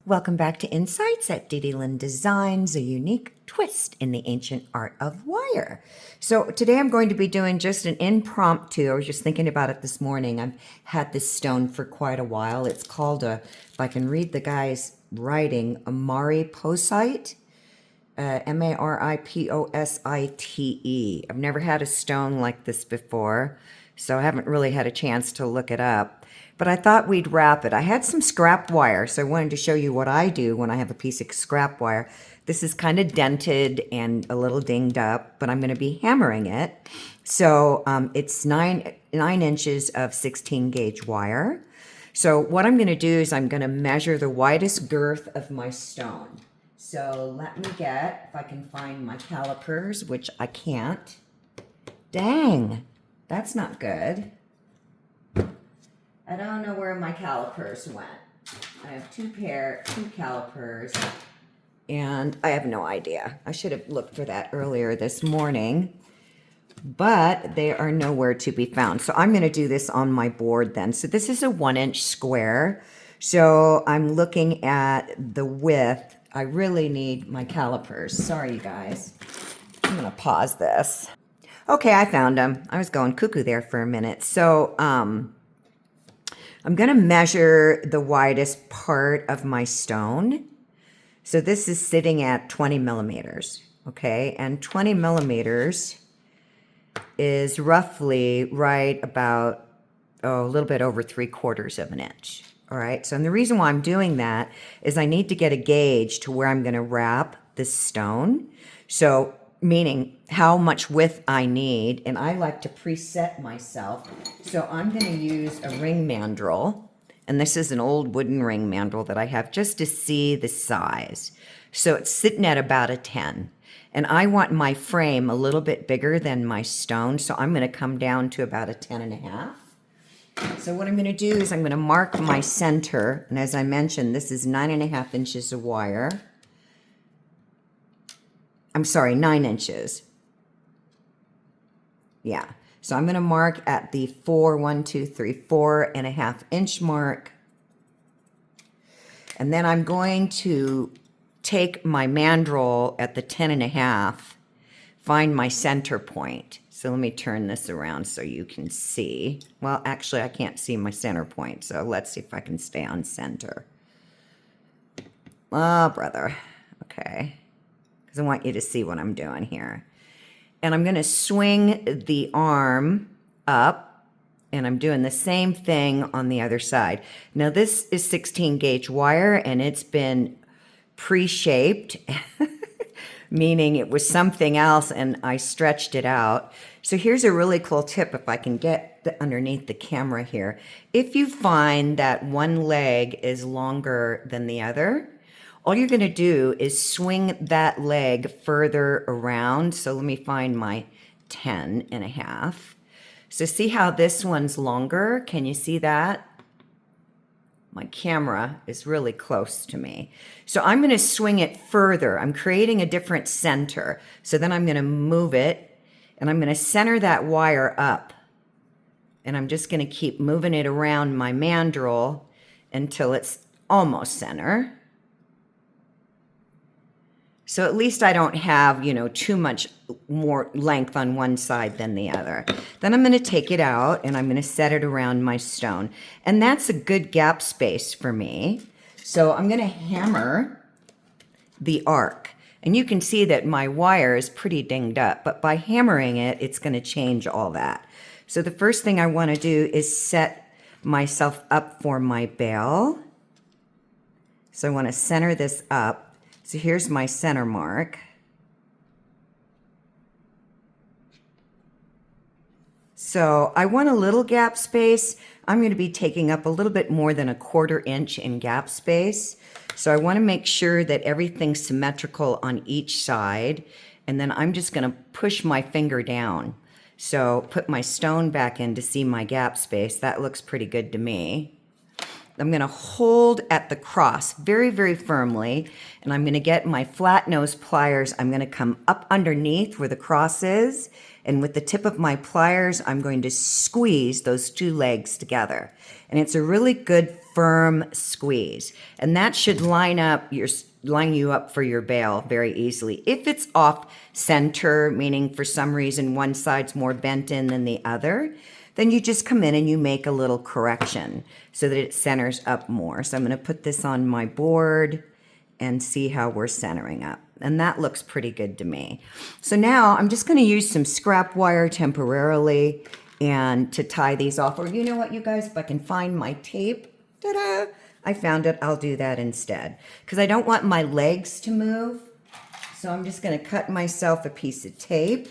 Welcome back to Insights at DDLynn Designs, a unique twist in the ancient art of wire. So today I'm going to be doing just an impromptu. I was just thinking about it this morning. I've had this stone for quite a while. It's called if I can read the guy's writing, a mariposite, M-A-R-I-P-O-S-I-T-E. I've never had a stone like this before, so I haven't really had a chance to look it up. But I thought we'd wrap it. I had some scrap wire, so I wanted to show you what I do when I have a piece of scrap wire. This is kind of dented and a little dinged up, but I'm going to be hammering it. So it's nine inches of 16 gauge wire. So what I'm going to do is I'm going to measure the widest girth of my stone. So let me get, if I can find my calipers, which I can't. Dang, that's not good. I don't know where my calipers went. I have two calipers, and I have no idea. I should have looked for that earlier this morning, but they are nowhere to be found. So I'm going to do this on my board then. So this is a 1-inch square. So I'm looking at the width. I really need my calipers. Sorry, you guys. I'm going to pause this. Okay, I found them. I was going cuckoo there for a minute. So, I'm going to measure the widest part of my stone. So this is sitting at 20 millimeters, okay? And 20 millimeters is roughly right about, a little bit over 3/4 of an inch, all right? So and the reason why I'm doing that is I need to get a gauge to where I'm going to wrap this stone. So meaning how much width I need, and I like to preset myself. So I'm going to use a ring mandrel, and this is an old wooden ring mandrel that I have just to see the size. So it's sitting at about a 10, and I want my frame a little bit bigger than my stone, so I'm going to come down to about a 10.5. So what I'm going to do is I'm going to mark my center, and as I mentioned, this is 9.5 inches of wire. I'm sorry, 9 inches. Yeah. So I'm going to mark at the 4.5 inch mark. And then I'm going to take my mandrel at the 10.5, find my center point. So let me turn this around so you can see. Well, actually, I can't see my center point. So let's see if I can stay on center. Oh, brother. Okay. I want you to see what I'm doing here. And I'm going to swing the arm up, and I'm doing the same thing on the other side. Now this is 16 gauge wire, and it's been pre-shaped, meaning it was something else and I stretched it out. So here's a really cool tip if I can get underneath the camera here. If you find that one leg is longer than the other, all you're going to do is swing that leg further around. So let me find my 10.5. So see how this one's longer? Can you see that? My camera is really close to me. So I'm going to swing it further. I'm creating a different center. So then I'm going to move it, and I'm going to center that wire up. And I'm just going to keep moving it around my mandrel until it's almost center. So at least I don't have, too much more length on one side than the other. Then I'm going to take it out, and I'm going to set it around my stone. And that's a good gap space for me. So I'm going to hammer the arc. And you can see that my wire is pretty dinged up, but by hammering it, it's going to change all that. So the first thing I want to do is set myself up for my bail. So I want to center this up. So here's my center mark. So I want a little gap space. I'm going to be taking up a little bit more than 1/4 inch in gap space. So I want to make sure that everything's symmetrical on each side. And then I'm just going to push my finger down. So put my stone back in to see my gap space. That looks pretty good to me. I'm going to hold at the cross very, very firmly, and I'm going to get my flat nose pliers. I'm going to come up underneath where the cross is, and with the tip of my pliers, I'm going to squeeze those two legs together. And it's a really good firm squeeze, and that should line you up for your bail very easily. If it's off center, meaning for some reason one side's more bent in than the other, then you just come in and you make a little correction so that it centers up more. So I'm going to put this on my board and see how we're centering up. And that looks pretty good to me. So now I'm just going to use some scrap wire temporarily and to tie these off. Or you know what, you guys, if I can find my tape, ta-da, I found it. I'll do that instead because I don't want my legs to move. So I'm just going to cut myself a piece of tape.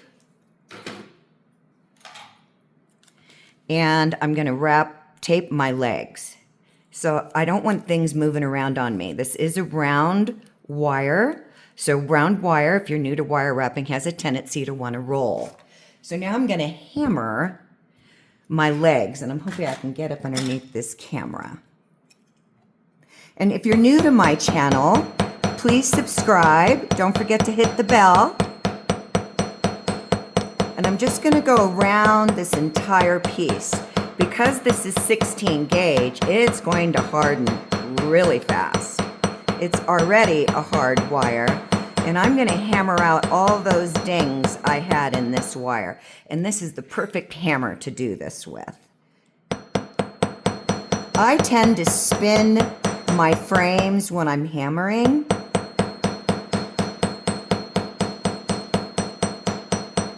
And I'm going to tape my legs. So I don't want things moving around on me. This is a round wire. So round wire, if you're new to wire wrapping, has a tendency to want to roll. So now I'm going to hammer my legs, and I'm hoping I can get up underneath this camera. And if you're new to my channel, please subscribe. Don't forget to hit the bell. And I'm just going to go around this entire piece. Because this is 16 gauge, it's going to harden really fast. It's already a hard wire. And I'm going to hammer out all those dings I had in this wire. And this is the perfect hammer to do this with. I tend to spin my frames when I'm hammering.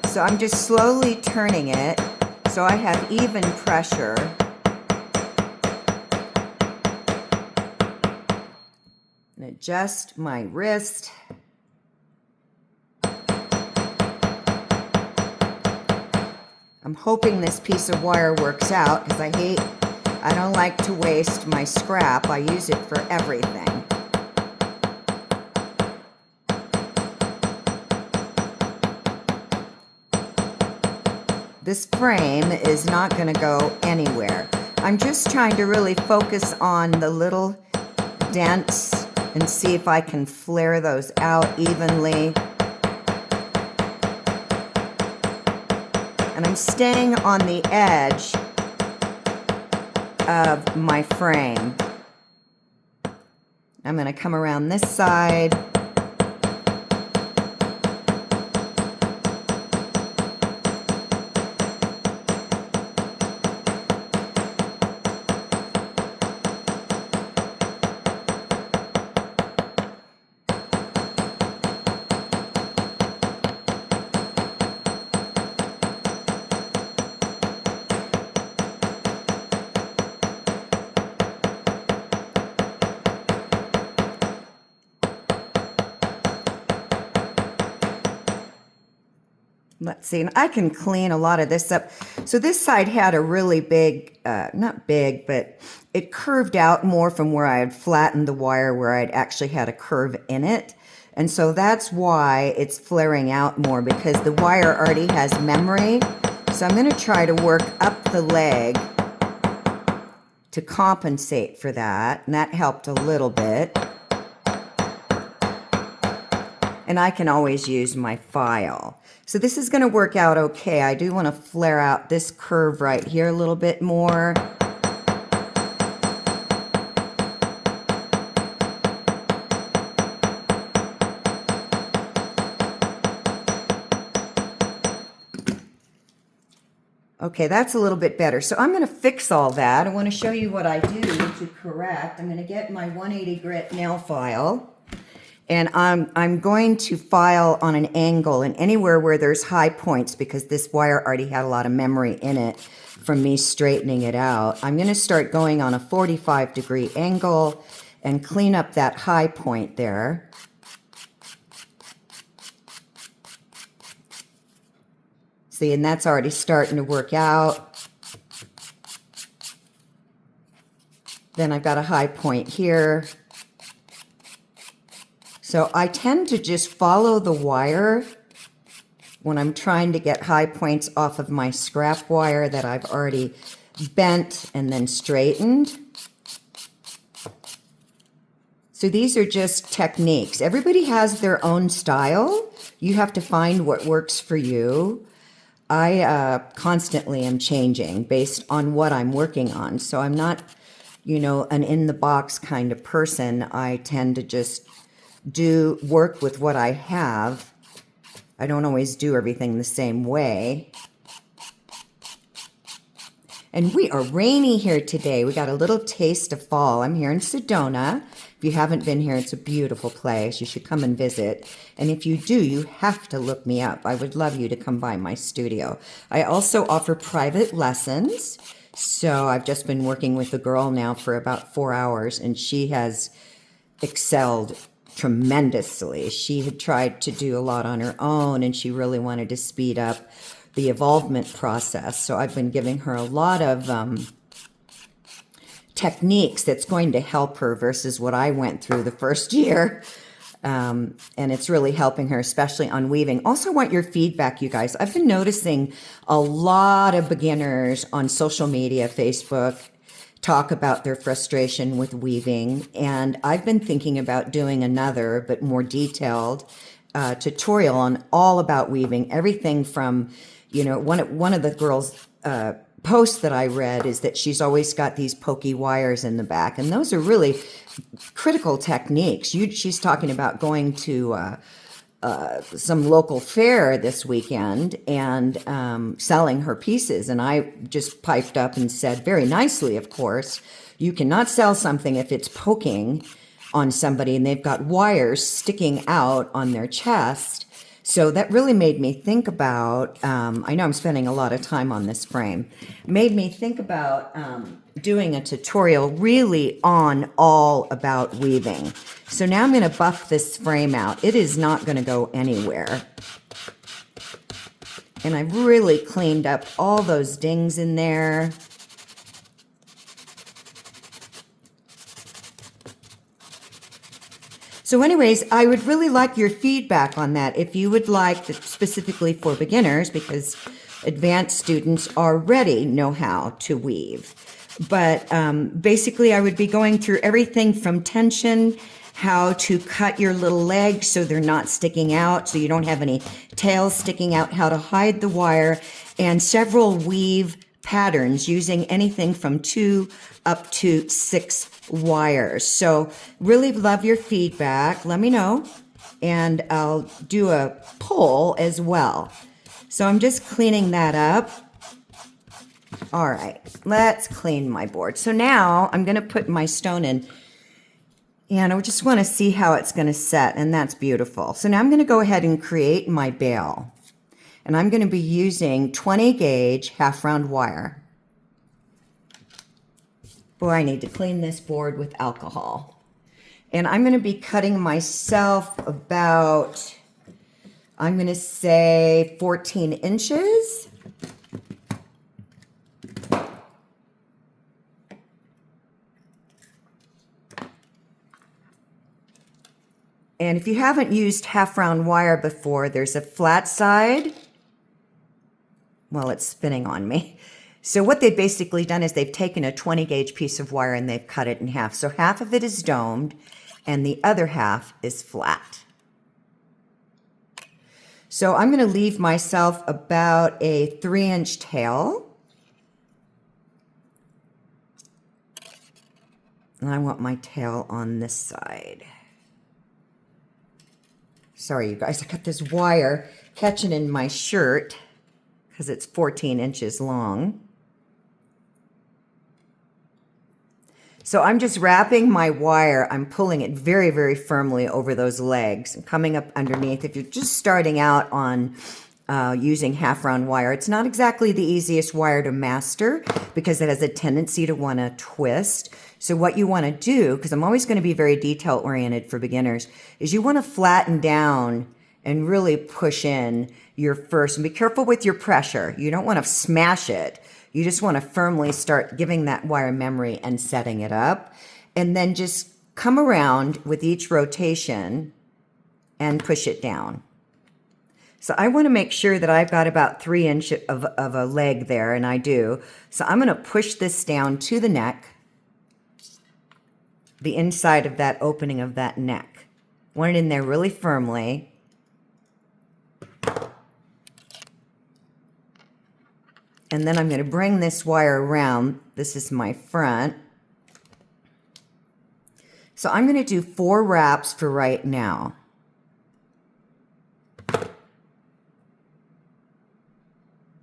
So I'm just slowly turning it so I have even pressure. And adjust my wrist. I'm hoping this piece of wire works out because I don't like to waste my scrap. I use it for everything. This frame is not going to go anywhere. I'm just trying to really focus on the little dents and see if I can flare those out evenly. And I'm staying on the edge of my frame. I'm going to come around this side. Let's see, and I can clean a lot of this up. So this side had a really big, not big, but it curved out more from where I had flattened the wire where I'd actually had a curve in it. And so that's why it's flaring out more because the wire already has memory. So I'm going to try to work up the leg to compensate for that. And that helped a little bit. And I can always use my file. So this is going to work out okay. I do want to flare out this curve right here a little bit more. Okay, that's a little bit better. So I'm going to fix all that. I want to show you what I do to correct. I'm going to get my 180 grit nail file. And I'm going to file on an angle and anywhere where there's high points because this wire already had a lot of memory in it from me straightening it out. I'm going to start going on a 45-degree angle and clean up that high point there. See, and that's already starting to work out. Then I've got a high point here. So I tend to just follow the wire when I'm trying to get high points off of my scrap wire that I've already bent and then straightened. So these are just techniques. Everybody has their own style. You have to find what works for you. I constantly am changing based on what I'm working on. So I'm not, you know, an in-the-box kind of person. I tend to just do work with what I have. I don't always do everything the same way. And we are rainy here today. We got a little taste of fall. I'm here in Sedona. If you haven't been here, it's a beautiful place. You should come and visit. And if you do, you have to look me up. I would love you to come by my studio. I also offer private lessons. So I've just been working with a girl now for about 4 hours, and she has excelled tremendously. She had tried to do a lot on her own, and she really wanted to speed up the evolvement process. So I've been giving her a lot of techniques that's going to help her versus what I went through the first year. And it's really helping her, especially on weaving. Also want your feedback, you guys. I've been noticing a lot of beginners on social media, Facebook, talk about their frustration with weaving. And I've been thinking about doing another, but more detailed tutorial on all about weaving. Everything from, you know, one of the girls' posts that I read is that she's always got these pokey wires in the back. And those are really critical techniques. She's talking about going to some local fair this weekend and selling her pieces. And I just piped up and said, very nicely, of course, you cannot sell something if it's poking on somebody and they've got wires sticking out on their chest. So that really made me think about, I know I'm spending a lot of time on this frame, made me think about doing a tutorial really on all about weaving. So now I'm going to buff this frame out. It is not going to go anywhere. And I've really cleaned up all those dings in there. So anyways, I would really like your feedback on that. If you would like, specifically for beginners, because advanced students already know how to weave. But basically, I would be going through everything from tension, how to cut your little legs so they're not sticking out, so you don't have any tails sticking out, how to hide the wire, and several weave patterns using anything from 2 up to 6 wires. So really love your feedback. Let me know, and I'll do a poll as well. So I'm just cleaning that up. All right, let's clean my board. So now I'm going to put my stone in, and I just want to see how it's going to set, and that's beautiful. So now I'm going to go ahead and create my bail, and I'm going to be using 20 gauge half round wire. Boy, I need to clean this board with alcohol. And I'm going to be cutting myself about, I'm going to say 14 inches. And if you haven't used half round wire before, there's a flat side. Well, it's spinning on me. So what they've basically done is they've taken a 20 gauge piece of wire and they've cut it in half. So half of it is domed and the other half is flat. So I'm going to leave myself about a 3-inch tail. And I want my tail on this side. Sorry, you guys, I got this wire catching in my shirt because it's 14 inches long. So I'm just wrapping my wire. I'm pulling it very, very firmly over those legs and coming up underneath. If you're just starting out on using half round wire, it's not exactly the easiest wire to master because it has a tendency to want to twist. So what you want to do, because I'm always going to be very detail oriented for beginners, is you want to flatten down and really push in your first, and be careful with your pressure. You don't want to smash it. You just want to firmly start giving that wire memory and setting it up. And then just come around with each rotation and push it down. So I want to make sure that I've got about 3 inches of a leg there, and I do. So I'm going to push this down to the neck the inside of that opening of that neck. Want it in there really firmly. And then I'm going to bring this wire around. This is my front. So I'm going to do 4 wraps for right now.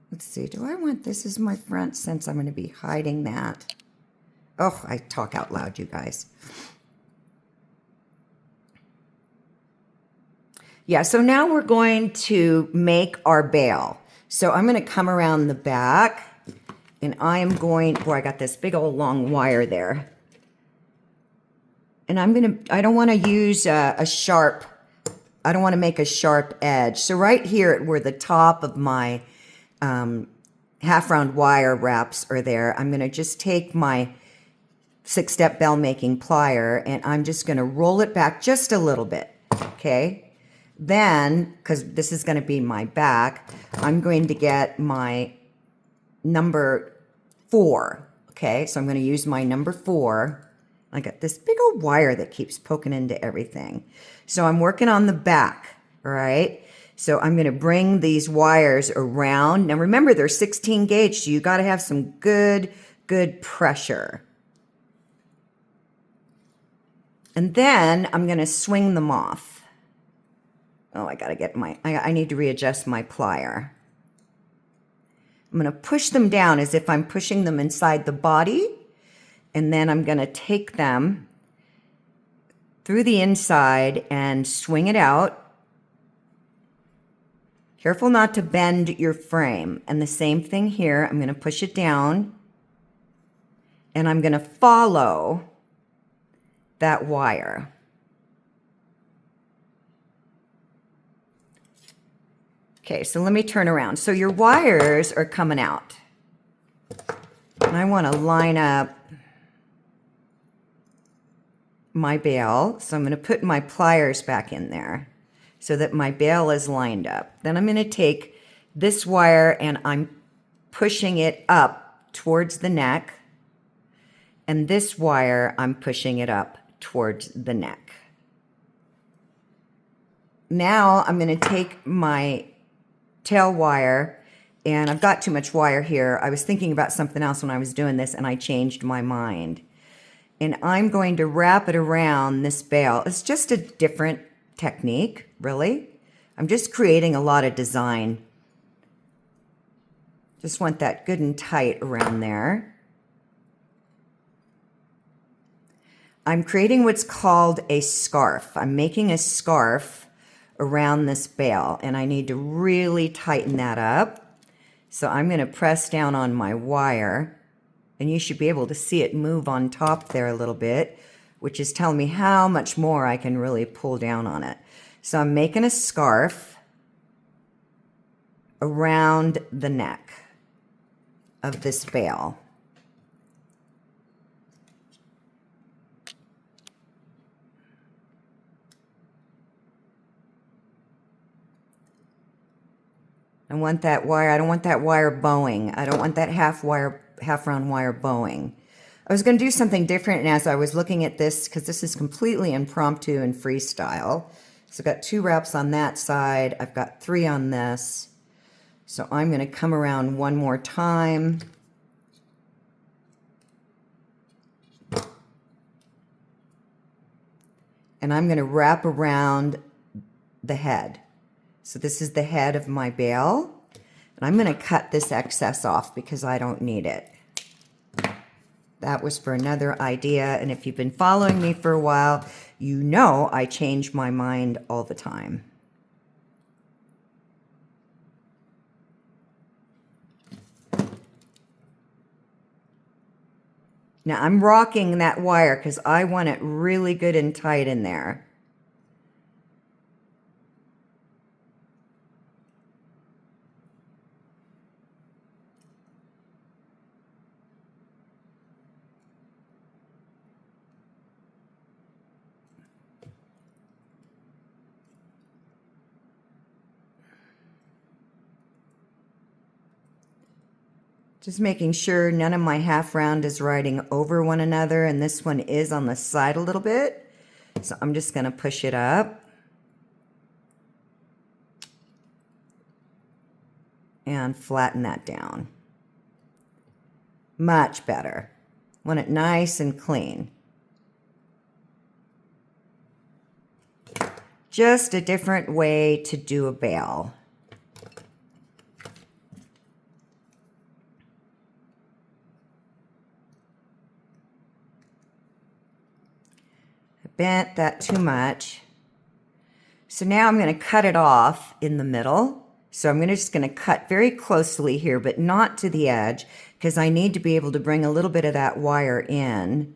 Let's see, do I want this as my front since I'm going to be hiding that? Oh, I talk out loud, you guys. Yeah, so now we're going to make our bail. So I'm going to come around the back, and I am going, boy, I got this big old long wire there. And I don't want to use a sharp, I don't want to make a sharp edge. So right here where the top of my half round wire wraps are there, I'm going to just take my 6-step bell making plier and I'm just going to roll it back just a little bit, okay? Then, because this is going to be my back, I'm going to get my number 4, okay? So I'm going to use my number 4. I got this big old wire that keeps poking into everything. So I'm working on the back, all right? So I'm going to bring these wires around. Now remember, they're 16 gauge, so you got to have some good pressure. And then I'm going to swing them off. Oh, I got to get I need to readjust my plier. I'm going to push them down as if I'm pushing them inside the body. And then I'm going to take them through the inside and swing it out. Careful not to bend your frame. And the same thing here. I'm going to push it down. And I'm going to follow that wire. Okay, so let me turn around. So your wires are coming out. And I want to line up my bail. So I'm going to put my pliers back in there so that my bail is lined up. Then I'm going to take this wire and I'm pushing it up towards the neck. And this wire, I'm pushing it up towards the neck. Now I'm going to take my tail wire, and I've got too much wire here. I was thinking about something else when I was doing this and I changed my mind. And I'm going to wrap it around this bail. It's just a different technique, really. I'm just creating a lot of design. Just want that good and tight around there. I'm creating what's called a scarf. I'm making a scarf around this bail, and I need to really tighten that up. So I'm going to press down on my wire. And you should be able to see it move on top there a little bit, which is telling me how much more I can really pull down on it. So I'm making a scarf around the neck of this bail. I want that wire. I don't want that wire bowing. I don't want that half round wire bowing. I was going to do something different, and as I was looking at this, because this is completely impromptu and freestyle. So I've got 2 wraps on that side. I've got 3 on this. So I'm going to come around one more time. And I'm going to wrap around the head. So this is the head of my bail. And I'm going to cut this excess off because I don't need it. That was for another idea. And if you've been following me for a while, you know I change my mind all the time. Now I'm rocking that wire because I want it really good and tight in there. Just making sure none of my half round is riding over one another, and this one is on the side a little bit. So I'm just going to push it up. And flatten that down. Much better. Want it nice and clean. Just a different way to do a bail. I bent that too much. So now I'm going to cut it off in the middle. So I'm just going to cut very closely here, but not to the edge, because I need to be able to bring a little bit of that wire in.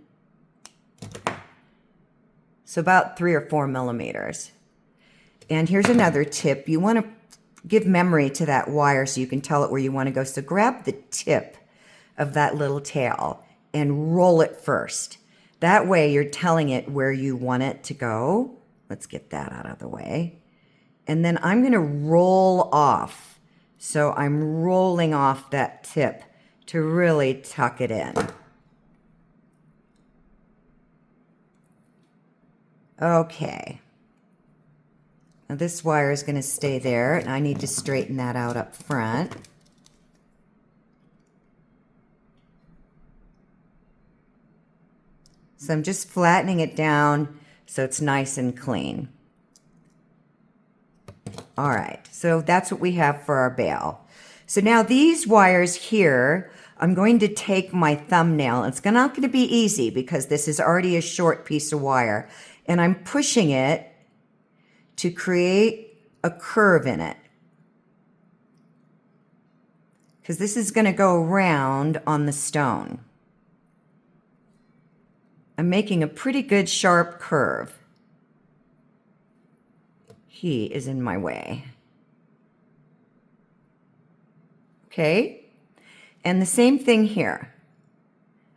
So about 3 or 4 millimeters. And here's another tip. You want to give memory to that wire so you can tell it where you want to go. So grab the tip of that little tail and roll it first. That way you're telling it where you want it to go. Let's get that out of the way. And then I'm going to roll off. So I'm rolling off that tip to really tuck it in. Okay. Now this wire is going to stay there, and I need to straighten that out up front. So I'm just flattening it down so it's nice and clean. All right, so that's what we have for our bail. So now these wires here, I'm going to take my thumbnail. It's not going to be easy because this is already a short piece of wire, and I'm pushing it to create a curve in it. Because this is going to go around on the stone. I'm making a pretty good sharp curve. He is in my way. Okay, and the same thing here.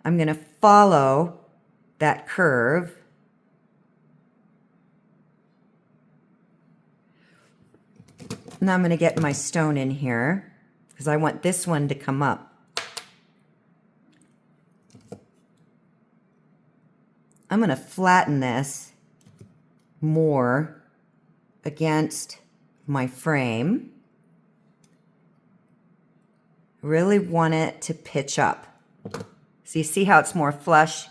I'm going to follow that curve. Now I'm going to get my stone in here because I want this one to come up. I'm going to flatten this more against my frame. Really want it to pitch up. So you see how it's more flush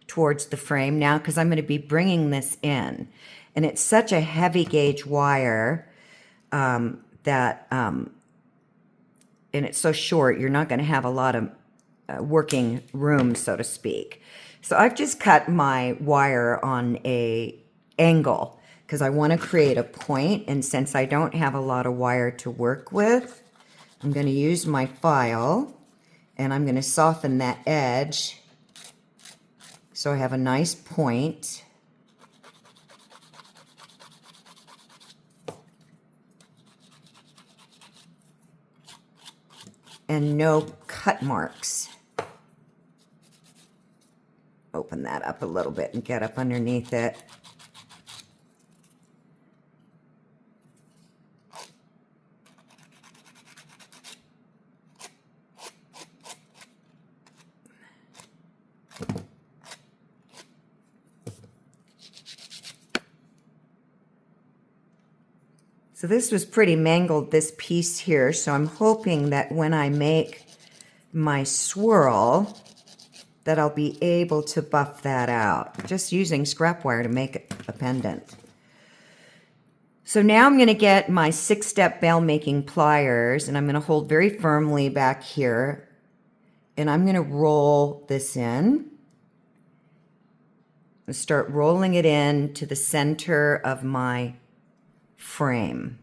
towards the frame now, because I'm going to be bringing this in. And it's such a heavy gauge wire and it's so short, you're not going to have a lot of working room, so to speak. So I've just cut my wire on a angle because I want to create a point, and since I don't have a lot of wire to work with, I'm going to use my file and I'm going to soften that edge so I have a nice point. And no cut marks. Open that up a little bit and get up underneath it. So this was pretty mangled, this piece here, so I'm hoping that when I make my swirl that I'll be able to buff that out, just using scrap wire to make it a pendant. So now I'm going to get my 6-step bail making pliers, and I'm going to hold very firmly back here, and I'm going to roll this in. And start rolling it in to the center of my frame.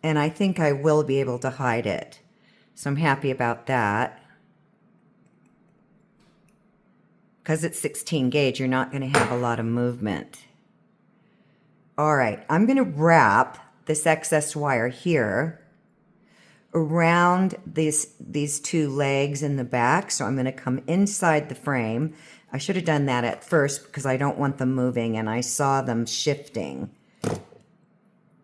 And I think I will be able to hide it. So I'm happy about that. Because it's 16 gauge, you're not going to have a lot of movement. All right, I'm going to wrap this excess wire here around these two legs in the back. So I'm going to come inside the frame. I should have done that at first because I don't want them moving and I saw them shifting.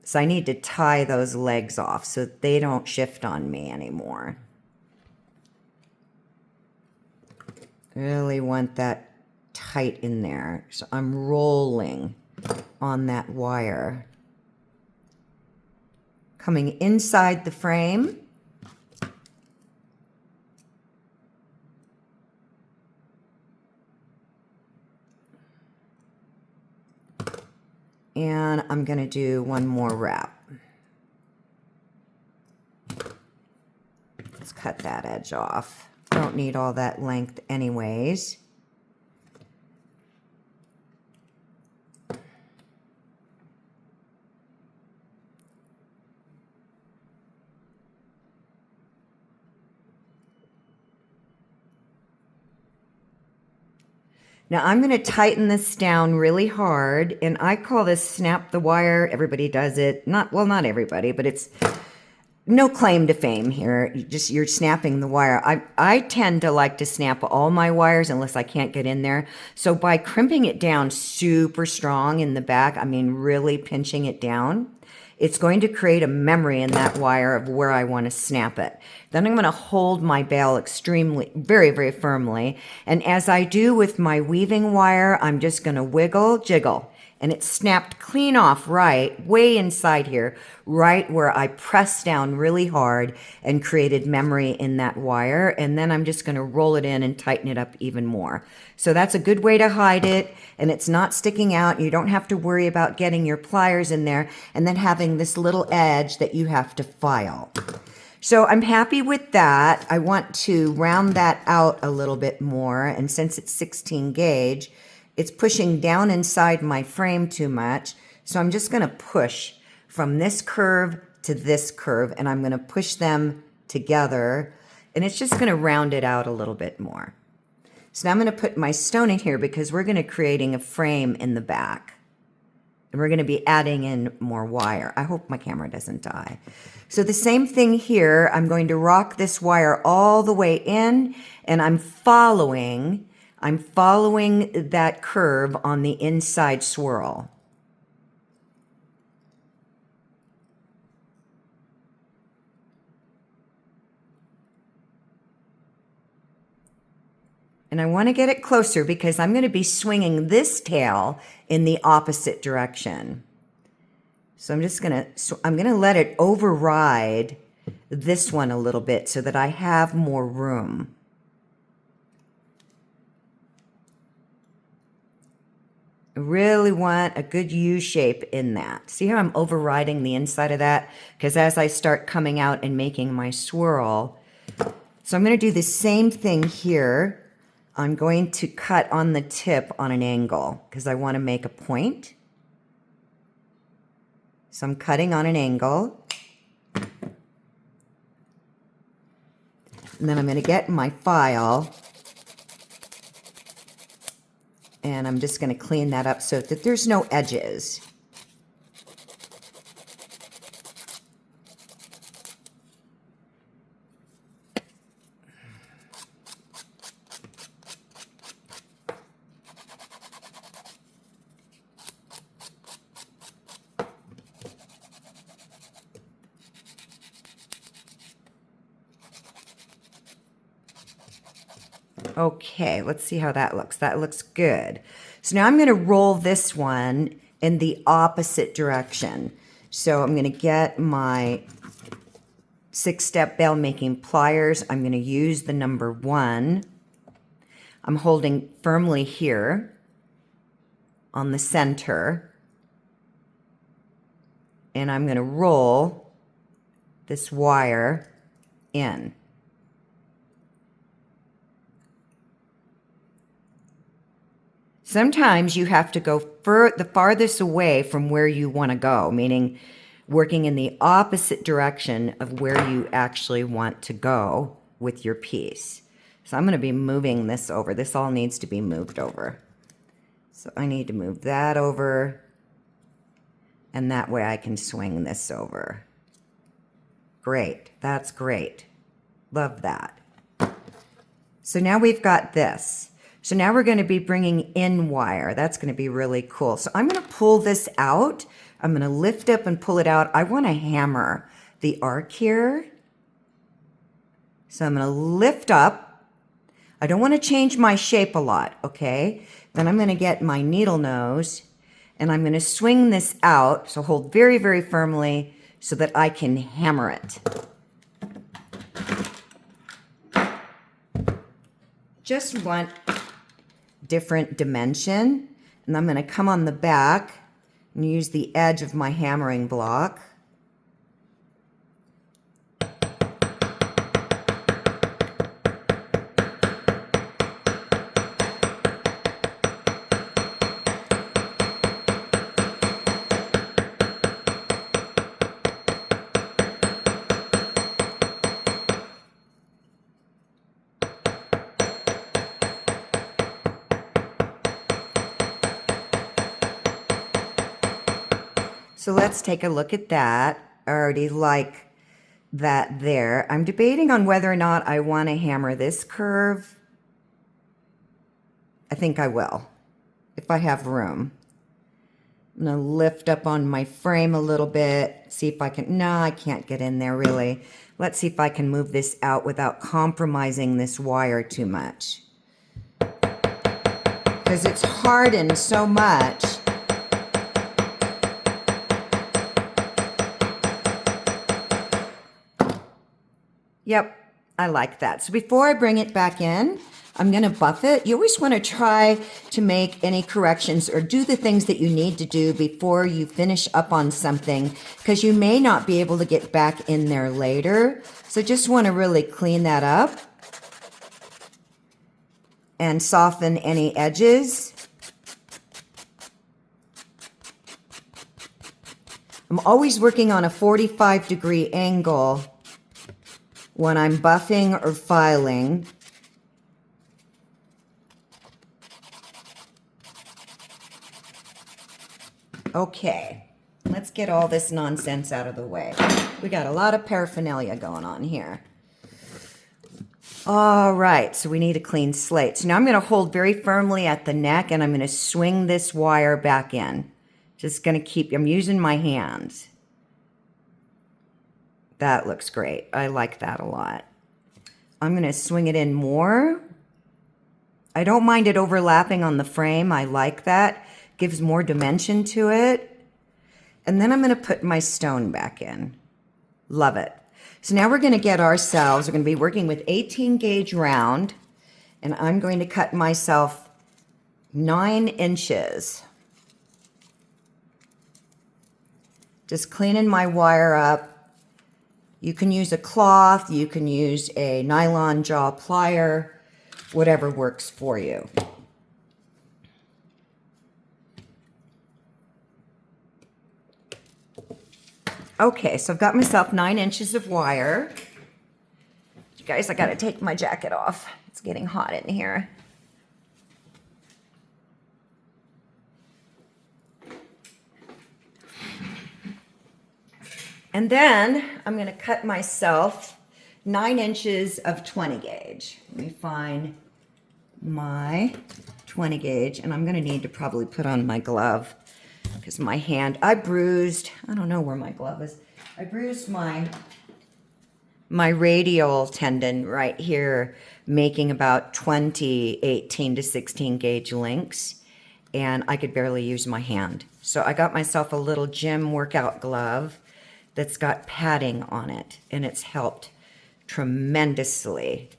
So I need to tie those legs off so that they don't shift on me anymore. Really want that tight in there. So I'm rolling on that wire. Coming inside the frame. And I'm going to do one more wrap. Let's cut that edge off. Don't need all that length anyways. Now I'm going to tighten this down really hard, and I call this snap the wire. Everybody does it. Not everybody, but it's no claim to fame here. You're snapping the wire. I tend to like to snap all my wires unless I can't get in there. So by crimping it down super strong in the back, I mean really pinching it down, it's going to create a memory in that wire of where I want to snap it. Then I'm going to hold my bail extremely, very, very firmly. And as I do with my weaving wire, I'm just going to wiggle, jiggle. And it snapped clean off right, way inside here, right where I pressed down really hard and created memory in that wire. And then I'm just going to roll it in and tighten it up even more. So that's a good way to hide it, and it's not sticking out. You don't have to worry about getting your pliers in there and then having this little edge that you have to file. So I'm happy with that. I want to round that out a little bit more, and since it's 16 gauge, it's pushing down inside my frame too much. So I'm just going to push from this curve to this curve, and I'm going to push them together, and it's just going to round it out a little bit more. So now I'm going to put my stone in here because we're going to creating a frame in the back. And we're going to be adding in more wire. I hope my camera doesn't die. So the same thing here. I'm going to rock this wire all the way in, and I'm following that curve on the inside swirl. And I want to get it closer because I'm going to be swinging this tail in the opposite direction. So I'm going to let it override this one a little bit so that I have more room. I really want a good U shape in that. See how I'm overriding the inside of that? Because as I start coming out and making my swirl, so I'm going to do the same thing here. I'm going to cut on the tip on an angle because I want to make a point. So I'm cutting on an angle. And then I'm going to get my file. And I'm just going to clean that up so that there's no edges. Okay, let's see how that looks. That looks good. So now I'm going to roll this one in the opposite direction. So I'm going to get my 6-step bail making pliers. I'm going to use the number 1. I'm holding firmly here on the center. And I'm going to roll this wire in. Sometimes you have to go the farthest away from where you want to go, meaning working in the opposite direction of where you actually want to go with your piece. So I'm going to be moving this over. This all needs to be moved over. So I need to move that over, and that way I can swing this over. Great. That's great. Love that. So now we've got this. So now we're going to be bringing in wire. That's going to be really cool. So I'm going to pull this out. I'm going to lift up and pull it out. I want to hammer the arc here. So I'm going to lift up. I don't want to change my shape a lot, okay? Then I'm going to get my needle nose and I'm going to swing this out. So hold very, very firmly so that I can hammer it. Just want different dimension. And I'm going to come on the back and use the edge of my hammering block. So let's take a look at that. I already like that there. I'm debating on whether or not I want to hammer this curve. I think I will, if I have room. I'm going to lift up on my frame a little bit, see if I can, no, I can't get in there really. Let's see if I can move this out without compromising this wire too much. Because it's hardened so much. Yep, I like that. So before I bring it back in, I'm going to buff it. You always want to try to make any corrections or do the things that you need to do before you finish up on something, because you may not be able to get back in there later. So just want to really clean that up and soften any edges. I'm always working on a 45-degree angle when I'm buffing or filing. Okay, let's get all this nonsense out of the way. We got a lot of paraphernalia going on here. All right, so we need a clean slate. So now I'm going to hold very firmly at the neck and I'm going to swing this wire back in. Just going to keep, I'm using my hands. That looks great. I like that a lot. I'm going to swing it in more. I don't mind it overlapping on the frame. I like that. Gives more dimension to it. And then I'm going to put my stone back in. Love it. So now we're going to get ourselves, we're going to be working with 18 gauge round. And I'm going to cut myself 9 inches. Just cleaning my wire up. You can use a cloth, you can use a nylon jaw plier, whatever works for you. Okay, so I've got myself 9 inches of wire. You guys, I gotta take my jacket off. It's getting hot in here. And then I'm going to cut myself 9 inches of 20 gauge. Let me find my 20 gauge, and I'm going to need to probably put on my glove because my hand, I bruised, I don't know where my glove is. I bruised my radial tendon right here, making about 20 18 to 16 gauge links, and I could barely use my hand. So I got myself a little gym workout glove that's got padding on it, and it's helped tremendously.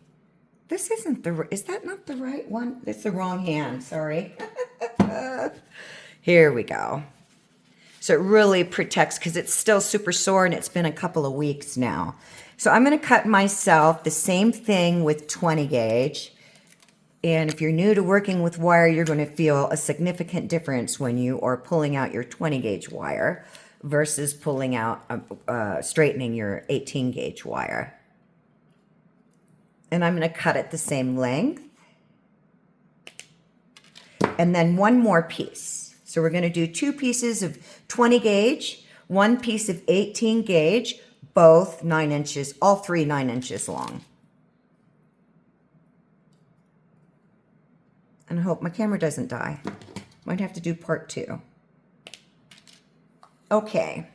This isn't the, is that not the right one? It's the wrong hand, sorry. Here we go. So it really protects, because it's still super sore and it's been a couple of weeks now. So I'm gonna cut myself the same thing with 20 gauge. And if you're new to working with wire, you're gonna feel a significant difference when you are pulling out your 20 gauge wire versus pulling out, straightening your 18 gauge wire. And I'm going to cut it the same length. And then one more piece. So we're going to do 2 pieces of 20 gauge, 1 piece of 18 gauge, both 9 inches, all 3 9 inches long. And I hope my camera doesn't die. Might have to do part 2. Okay.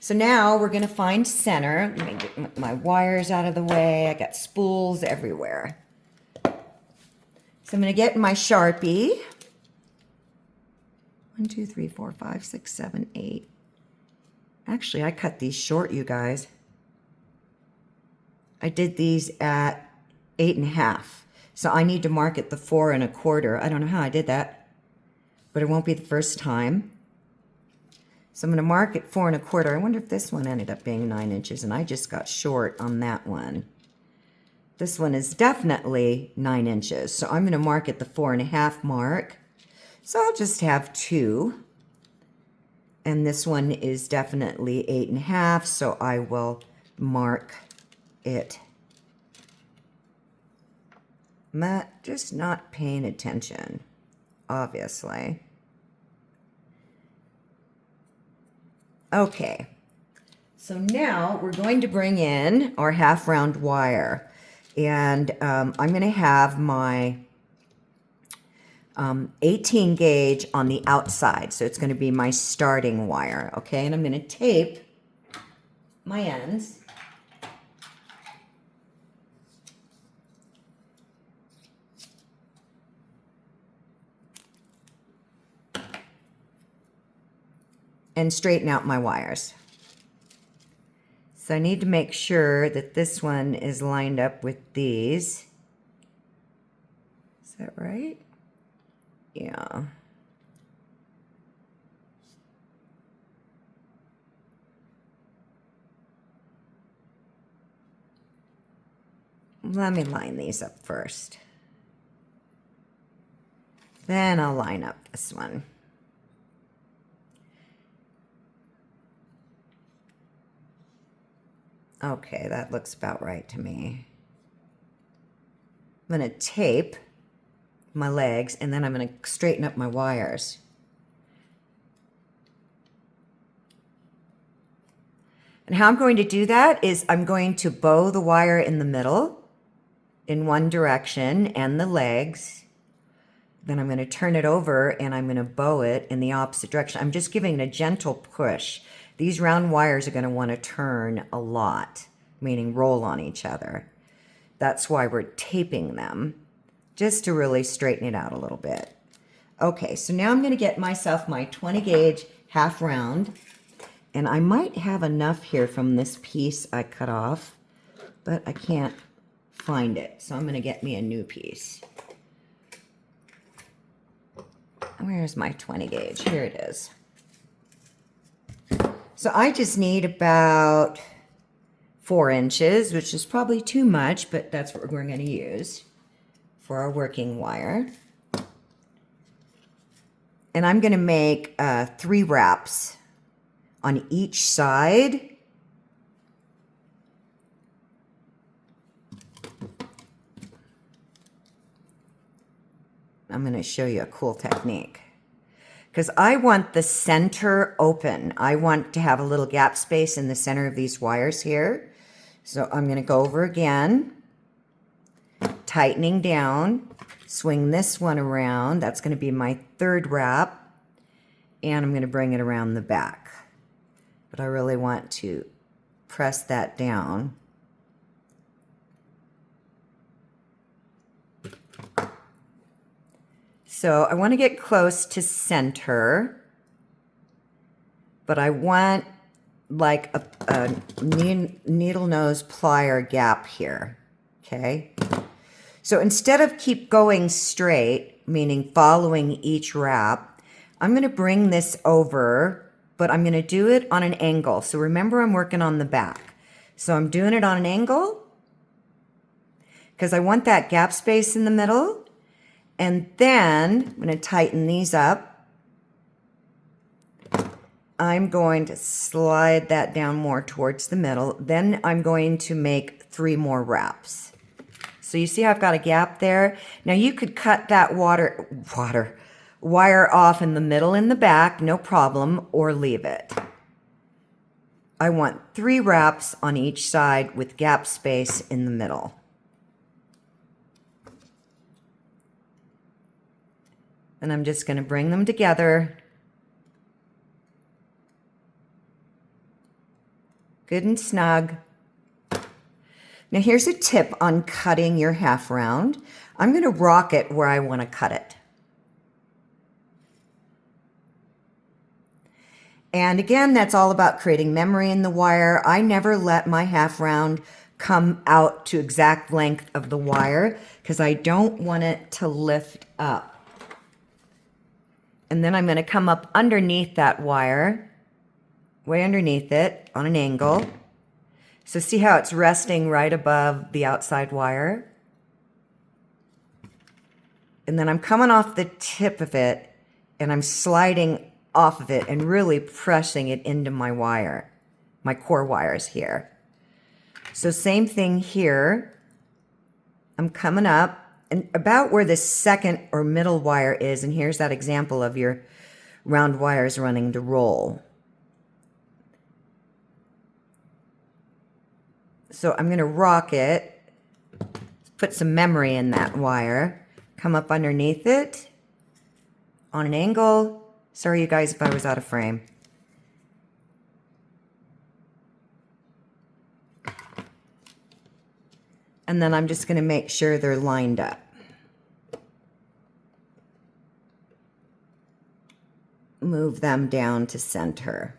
So now we're going to find center. Let me get my wires out of the way. I got spools everywhere. So I'm going to get my Sharpie. 1, 2, 3, 4, 5, 6, 7, 8. Actually, I cut these short, you guys. I did these at 8.5. So I need to mark it the 4 1/4. I don't know how I did that, but it won't be the first time. So I'm going to mark it 4 1/4. I wonder if this one ended up being 9 inches, and I just got short on that one. This one is definitely 9 inches, so I'm going to mark it the 4 1/2 mark. So I'll just have 2. And this one is definitely 8 1/2, so I will mark it. Just not paying attention, obviously. Okay, so now we're going to bring in our half round wire, and I'm going to have my 18 gauge on the outside, so it's going to be my starting wire, okay? And I'm going to tape my ends. And straighten out my wires. So I need to make sure that this one is lined up with these. Is that right? Yeah. Let me line these up first. Then I'll line up this one. Okay, that looks about right to me. I'm going to tape my legs, and then I'm going to straighten up my wires. And how I'm going to do that is I'm going to bow the wire in the middle in one direction and the legs. Then I'm going to turn it over and I'm going to bow it in the opposite direction. I'm just giving it a gentle push. These round wires are going to want to turn a lot, meaning roll on each other. That's why we're taping them, just to really straighten it out a little bit. Okay, so now I'm going to get myself my 20 gauge half round, and I might have enough here from this piece I cut off, but I can't find it, so I'm going to get me a new piece. Where's my 20 gauge? Here it is. So I just need about 4 inches, which is probably too much, but that's what we're going to use for our working wire. And I'm going to make 3 wraps on each side. I'm going to show you a cool technique, because I want the center open. I want to have a little gap space in the center of these wires here. So I'm going to go over again, tightening down, swing this one around. That's going to be my 3rd wrap, and I'm going to bring it around the back. But I really want to press that down. So I want to get close to center, but I want like a needle nose plier gap here, okay? So instead of keep going straight, meaning following each wrap, I'm going to bring this over, but I'm going to do it on an angle. So remember, I'm working on the back. So I'm doing it on an angle because I want that gap space in the middle. And then I'm going to tighten these up. I'm going to slide that down more towards the middle. Then I'm going to make 3 more wraps. So you see how I've got a gap there? Now you could cut that wire off in the middle in the back, no problem, or leave it. I want 3 wraps on each side with gap space in the middle. And I'm just going to bring them together. Good and snug. Now here's a tip on cutting your half round. I'm going to rock it where I want to cut it. And again, that's all about creating memory in the wire. I never let my half round come out to exact length of the wire because I don't want it to lift up. And then I'm going to come up underneath that wire, way underneath it on an angle. So see how it's resting right above the outside wire? And then I'm coming off the tip of it and I'm sliding off of it and really pressing it into my wire, my core wires here. So same thing here. I'm coming up and about where the second or middle wire is, and here's that example of your round wires running the roll. So I'm going to rock it, put some memory in that wire, come up underneath it on an angle. Sorry, you guys, if I was out of frame. And then I'm just going to make sure they're lined up. Move them down to center.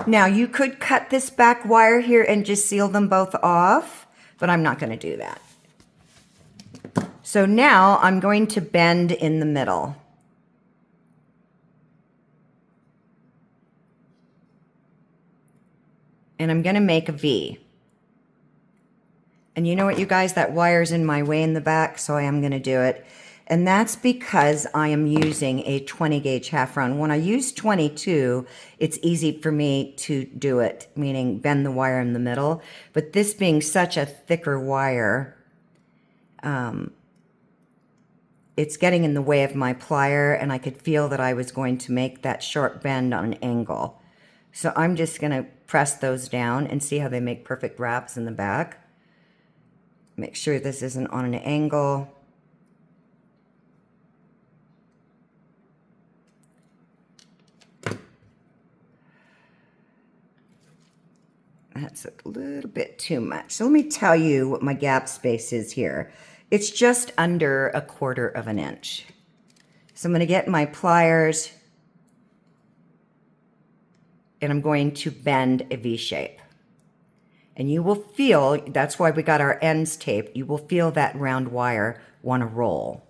Now you could cut this back wire here and just seal them both off, but I'm not going to do that. So now I'm going to bend in the middle. And I'm going to make a V. And you know what, you guys, that wire's in my way in the back, so I am going to do it. And that's because I am using a 20 gauge half round. When I use 22, it's easy for me to do it, meaning bend the wire in the middle. But this being such a thicker wire, it's getting in the way of my plier, and I could feel that I was going to make that sharp bend on an angle. So I'm just going to press those down and see how they make perfect wraps in the back. Make sure this isn't on an angle. That's a little bit too much. So let me tell you what my gap space is here. It's just under 1/4 of an inch. So I'm going to get my pliers and I'm going to bend a V shape. And you will feel, that's why we got our ends taped, you will feel that round wire want to roll.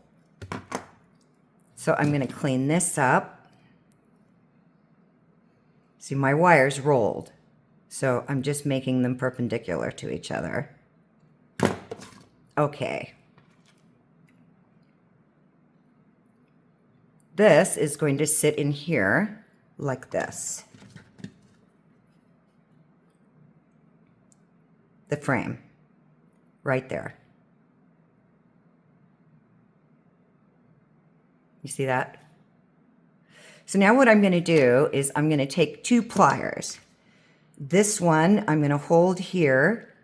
So I'm going to clean this up. See, my wire's rolled. So I'm just making them perpendicular to each other. Okay. This is going to sit in here like this. The frame, right there. You see that? So now what I'm going to do is I'm going to take 2 pliers. This one I'm going to hold here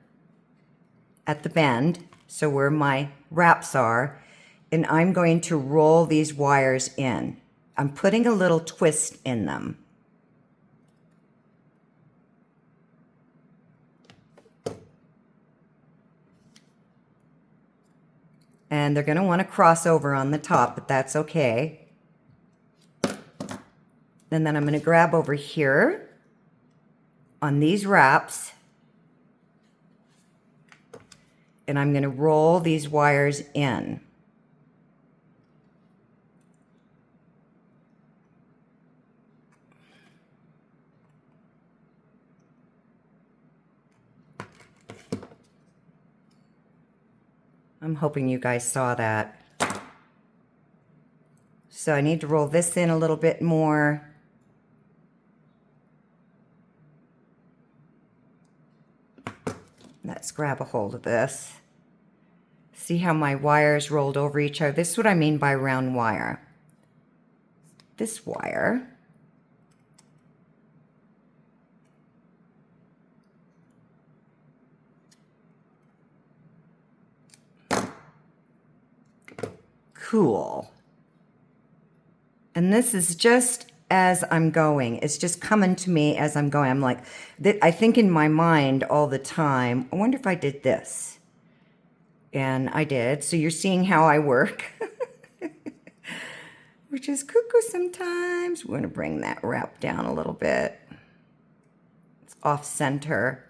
at the bend, so where my wraps are, and I'm going to roll these wires in. I'm putting a little twist in them. And they're going to want to cross over on the top, but that's okay. And then I'm going to grab over here on these wraps, and I'm going to roll these wires in. I'm hoping you guys saw that. So I need to roll this in a little bit more. Let's grab a hold of this. See how my wires rolled over each other? This is what I mean by round wire. This wire cool. And this is just as I'm going. It's just coming to me as I'm going. I'm like, I think in my mind all the time, I wonder if I did this. And I did. So you're seeing how I work. Which is cuckoo sometimes. We're going to bring that wrap down a little bit. It's off center.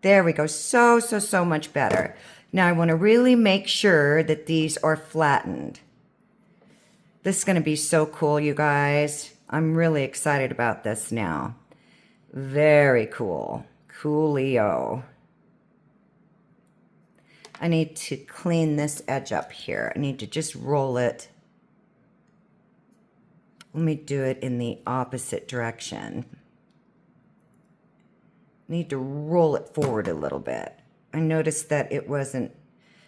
There we go. So much better. Now I want to really make sure that these are flattened. This is going to be so cool, you guys. I'm really excited about this now. Very cool. Coolio. I need to clean this edge up here. I need to just roll it. Let me do it in the opposite direction. Need to roll it forward a little bit. I noticed that it wasn't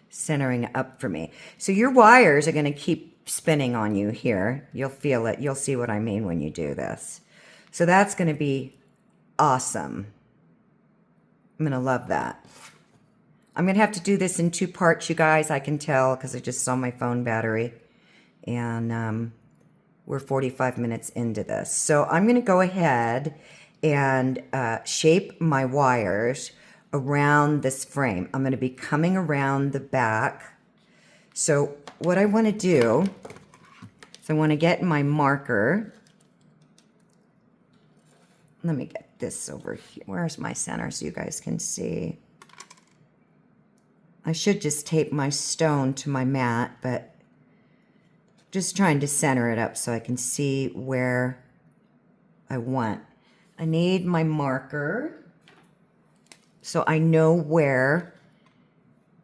centering up for me. So your wires are going to keep spinning on you here. You'll feel it. You'll see what I mean when you do this. So that's going to be awesome. I'm going to love that. I'm going to have to do this in 2 parts, you guys. I can tell because I just saw my phone battery. And we're 45 minutes into this. So I'm going to go ahead and shape my wires around this frame. I'm going to be coming around the back. So what I want to do is I want to get my marker. Let me get this over here. Where's my center so you guys can see? I should just tape my stone to my mat, but just trying to center it up so I can see where I want. I need my marker so I know where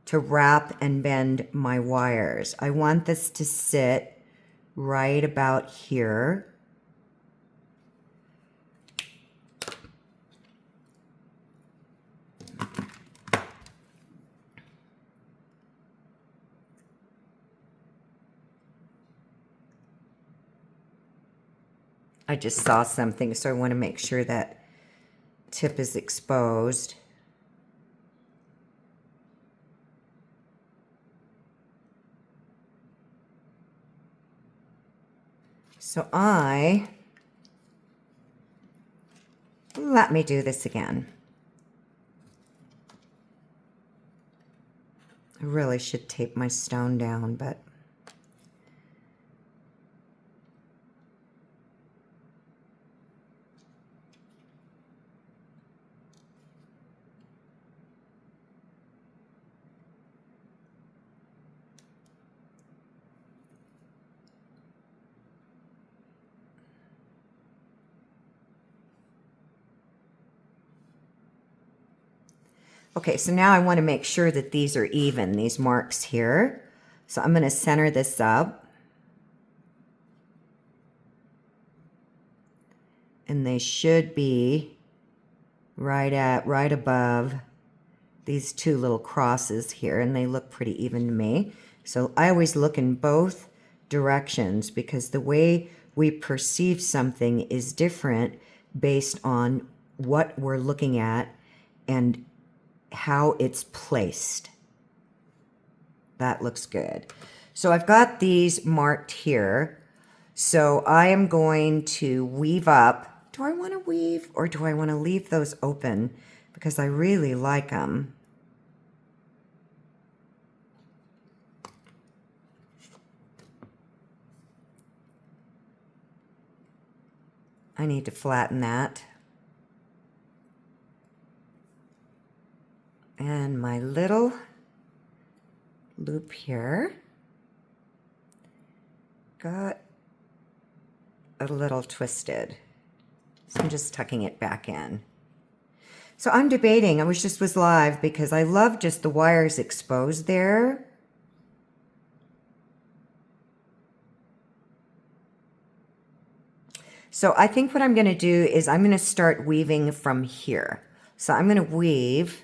to wrap and bend my wires. I want this to sit right about here. I just saw something, so I want to make sure that tip is exposed. So let me do this again. I really should tape my stone down, but okay, so now I want to make sure that these are even, these marks here. So I'm going to center this up. And they should be right above these 2 little crosses here, and they look pretty even to me. So I always look in both directions because the way we perceive something is different based on what we're looking at and how it's placed. That looks good. So I've got these marked here. So I am going to weave up. Do I want to weave or do I want to leave those open? Because I really like them. I need to flatten that. And my little loop here got a little twisted. So I'm just tucking it back in. So I'm debating. I was live because I love just the wires exposed there. So I think what I'm going to do is I'm going to start weaving from here. So I'm going to weave.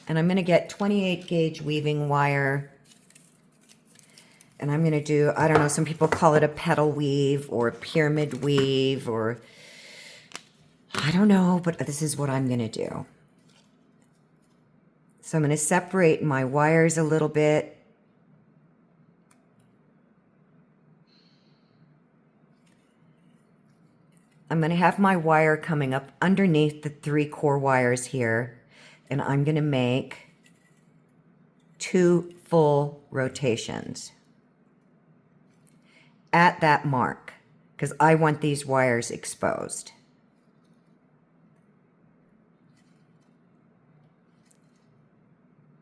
And I'm going to get 28 gauge weaving wire. And I'm going to do, I don't know, some people call it a petal weave or a pyramid weave or I don't know, but this is what I'm going to do. So I'm going to separate my wires a little bit. I'm going to have my wire coming up underneath the 3 core wires here, and I'm going to make 2 full rotations at that mark because I want these wires exposed.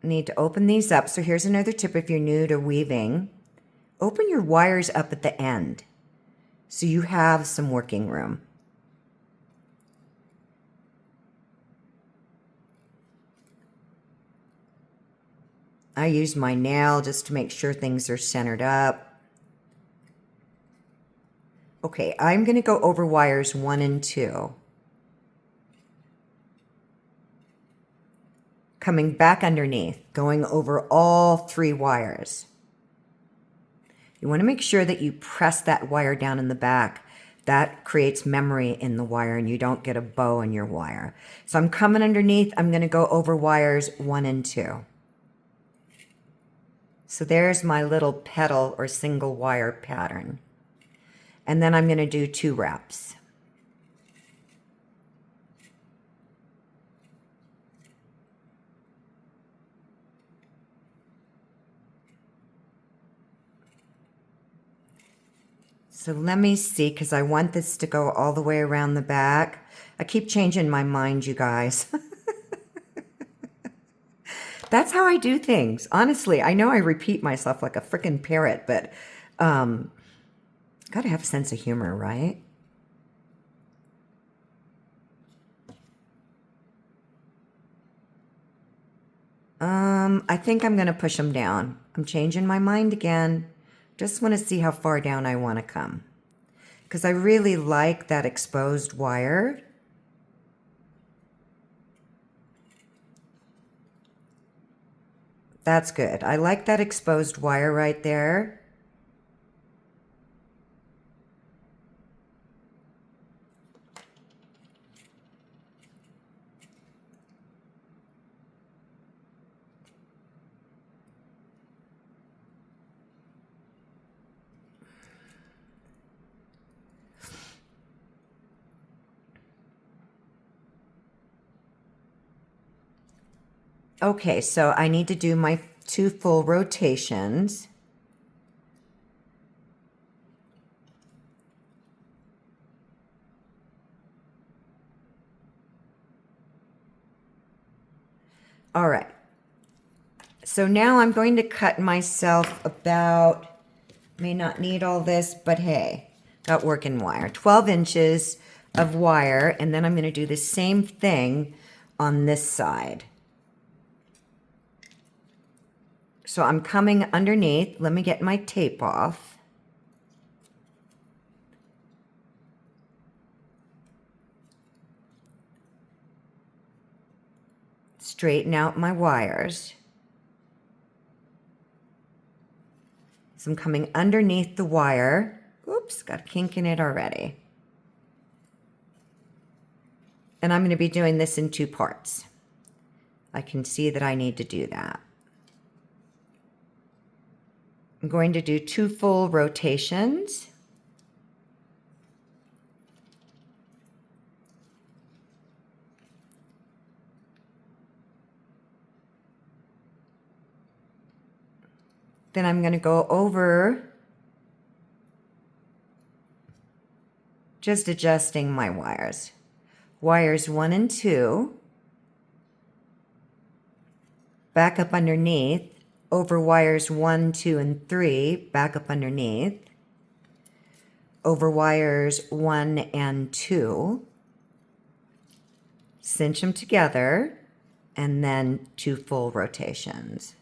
Need to open these up. So here's another tip if you're new to weaving. Open your wires up at the end so you have some working room. I use my nail just to make sure things are centered up. Okay, I'm going to go over wires 1 and 2. Coming back underneath, going over all 3 wires. You want to make sure that you press that wire down in the back. That creates memory in the wire and you don't get a bow in your wire. So I'm coming underneath, I'm going to go over wires 1 and 2. So there's my little petal or single wire pattern. And then I'm going to do 2 wraps. So let me see, because I want this to go all the way around the back. I keep changing my mind, you guys. That's how I do things. Honestly, I know I repeat myself like a freaking parrot, but gotta have a sense of humor, right? I think I'm gonna push them down. I'm changing my mind again. Just want to see how far down I want to come. Because I really like that exposed wire. That's good. I like that exposed wire right there. Okay, so I need to do my 2 full rotations. All right. So now I'm going to cut myself about, may not need all this, but hey, got working wire. 12 inches of wire, and then I'm going to do the same thing on this side. So I'm coming underneath. Let me get my tape off. Straighten out my wires. So I'm coming underneath the wire. Oops, got a kink in it already. And I'm going to be doing this in 2 parts. I can see that I need to do that. I'm going to do 2 full rotations. Then I'm going to go over, just adjusting my wires. Wires 1 and 2. Back up underneath. Over wires 1, 2, and 3, back up underneath. Over wires 1 and 2. Cinch them together, and then 2 full rotations.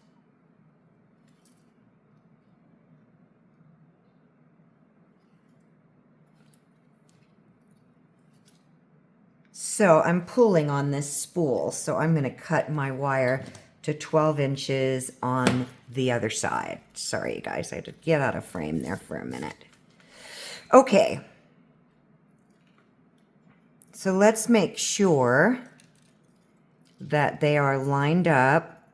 So I'm pulling on this spool, so I'm going to cut my wire to 12 inches on the other side. Sorry, you guys, I had to get out of frame there for a minute. Okay. So let's make sure that they are lined up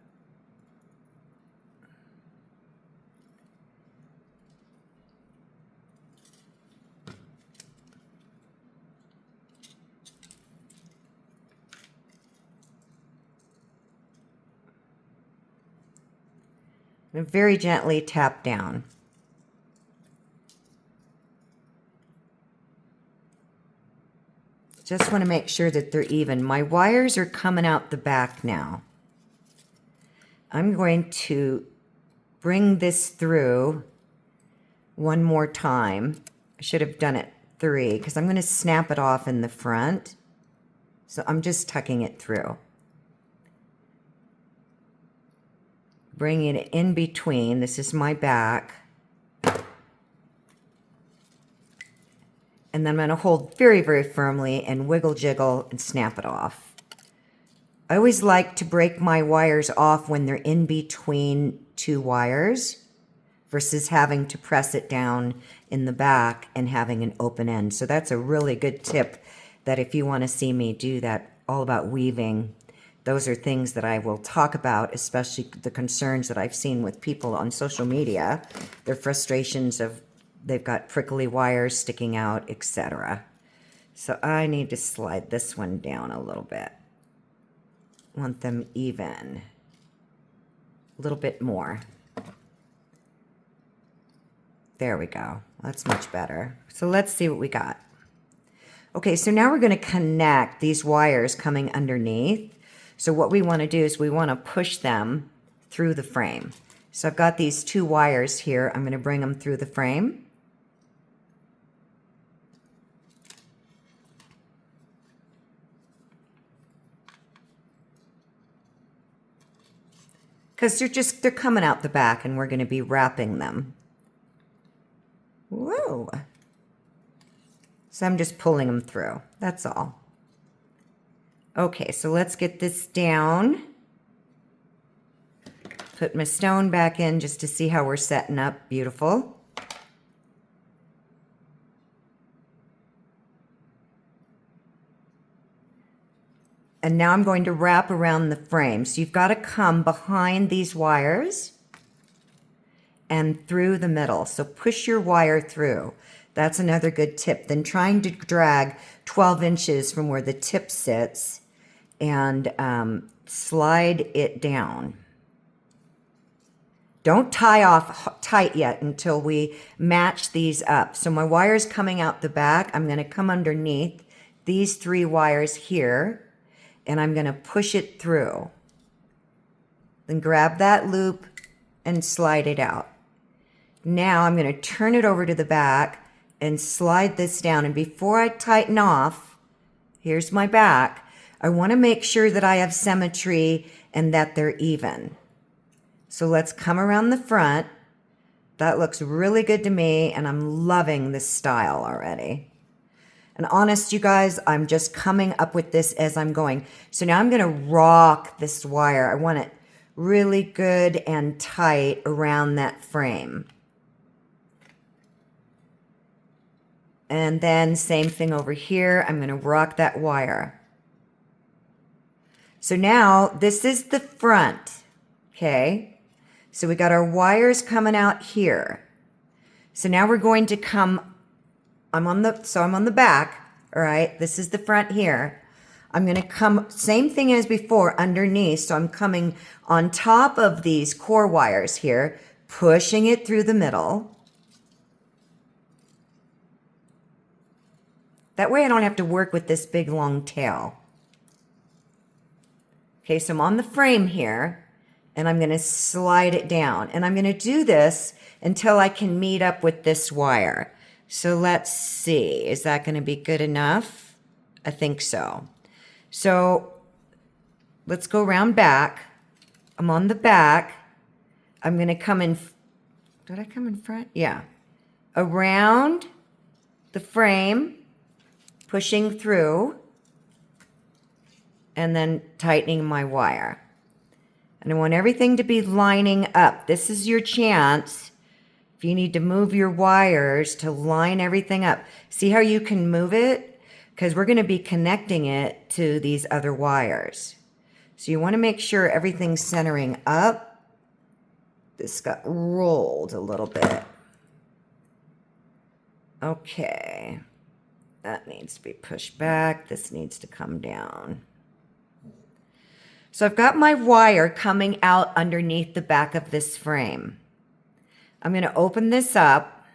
And very gently tap down. Just want to make sure that they're even. My wires are coming out the back now. I'm going to bring this through one more time. I should have done it 3 because I'm going to snap it off in the front. So I'm just tucking it through. Bringing it in between. This is my back. And then I'm going to hold very, very firmly and wiggle jiggle and snap it off. I always like to break my wires off when they're in between 2 wires versus having to press it down in the back and having an open end. So that's a really good tip that if you want to see me do that, all about weaving, those are things that I will talk about, especially the concerns that I've seen with people on social media, their frustrations of they've got prickly wires sticking out, etc. So I need to slide this one down a little bit. Want them even. A little bit more. There we go. That's much better. So let's see what we got. Okay, so now we're going to connect these wires coming underneath. So what we want to do is we want to push them through the frame. So I've got these 2 wires here. I'm going to bring them through the frame. Because they're coming out the back and we're going to be wrapping them. Whoa. So I'm just pulling them through. That's all. Okay, so let's get this down. Put my stone back in just to see how we're setting up. Beautiful. And now I'm going to wrap around the frame. So you've got to come behind these wires and through the middle. So push your wire through. That's another good tip. Then trying to drag 12 inches from where the tip sits and slide it down. Don't tie off tight yet until we match these up. So my wire's coming out the back. I'm going to come underneath these 3 wires here. And I'm going to push it through. Then grab that loop and slide it out. Now I'm going to turn it over to the back and slide this down. And before I tighten off, here's my back, I want to make sure that I have symmetry and that they're even. So let's come around the front. That looks really good to me, and I'm loving this style already. And honest, you guys, I'm just coming up with this as I'm going. So now I'm going to rock this wire. I want it really good and tight around that frame. And then same thing over here. I'm going to rock that wire. So now this is the front. Okay. So we got our wires coming out here. So now we're going to come, I'm on the back, all right? This is the front here. I'm going to come, same thing as before, underneath. So I'm coming on top of these core wires here, pushing it through the middle. That way I don't have to work with this big long tail. Okay, so I'm on the frame here, and I'm going to slide it down. And I'm going to do this until I can meet up with this wire. So let's see, is that going to be good enough? I think so. So let's go around back. I'm on the back. I'm going to come in, did I come in front? Yeah. Around the frame, pushing through, and then tightening my wire. And I want everything to be lining up. This is your chance. If you need to move your wires to line everything up. See how you can move it? Because we're going to be connecting it to these other wires. So you want to make sure everything's centering up. This got rolled a little bit. Okay. That needs to be pushed back. This needs to come down. So I've got my wire coming out underneath the back of this frame. I'm going to open this up,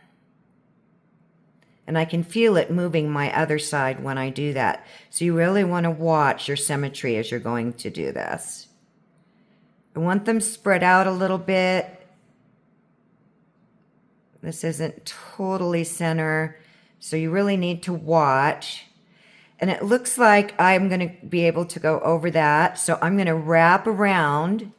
and I can feel it moving my other side when I do that. So you really want to watch your symmetry as you're going to do this. I want them spread out a little bit. This isn't totally center, so you really need to watch. And it looks like I'm going to be able to go over that. So I'm going to wrap around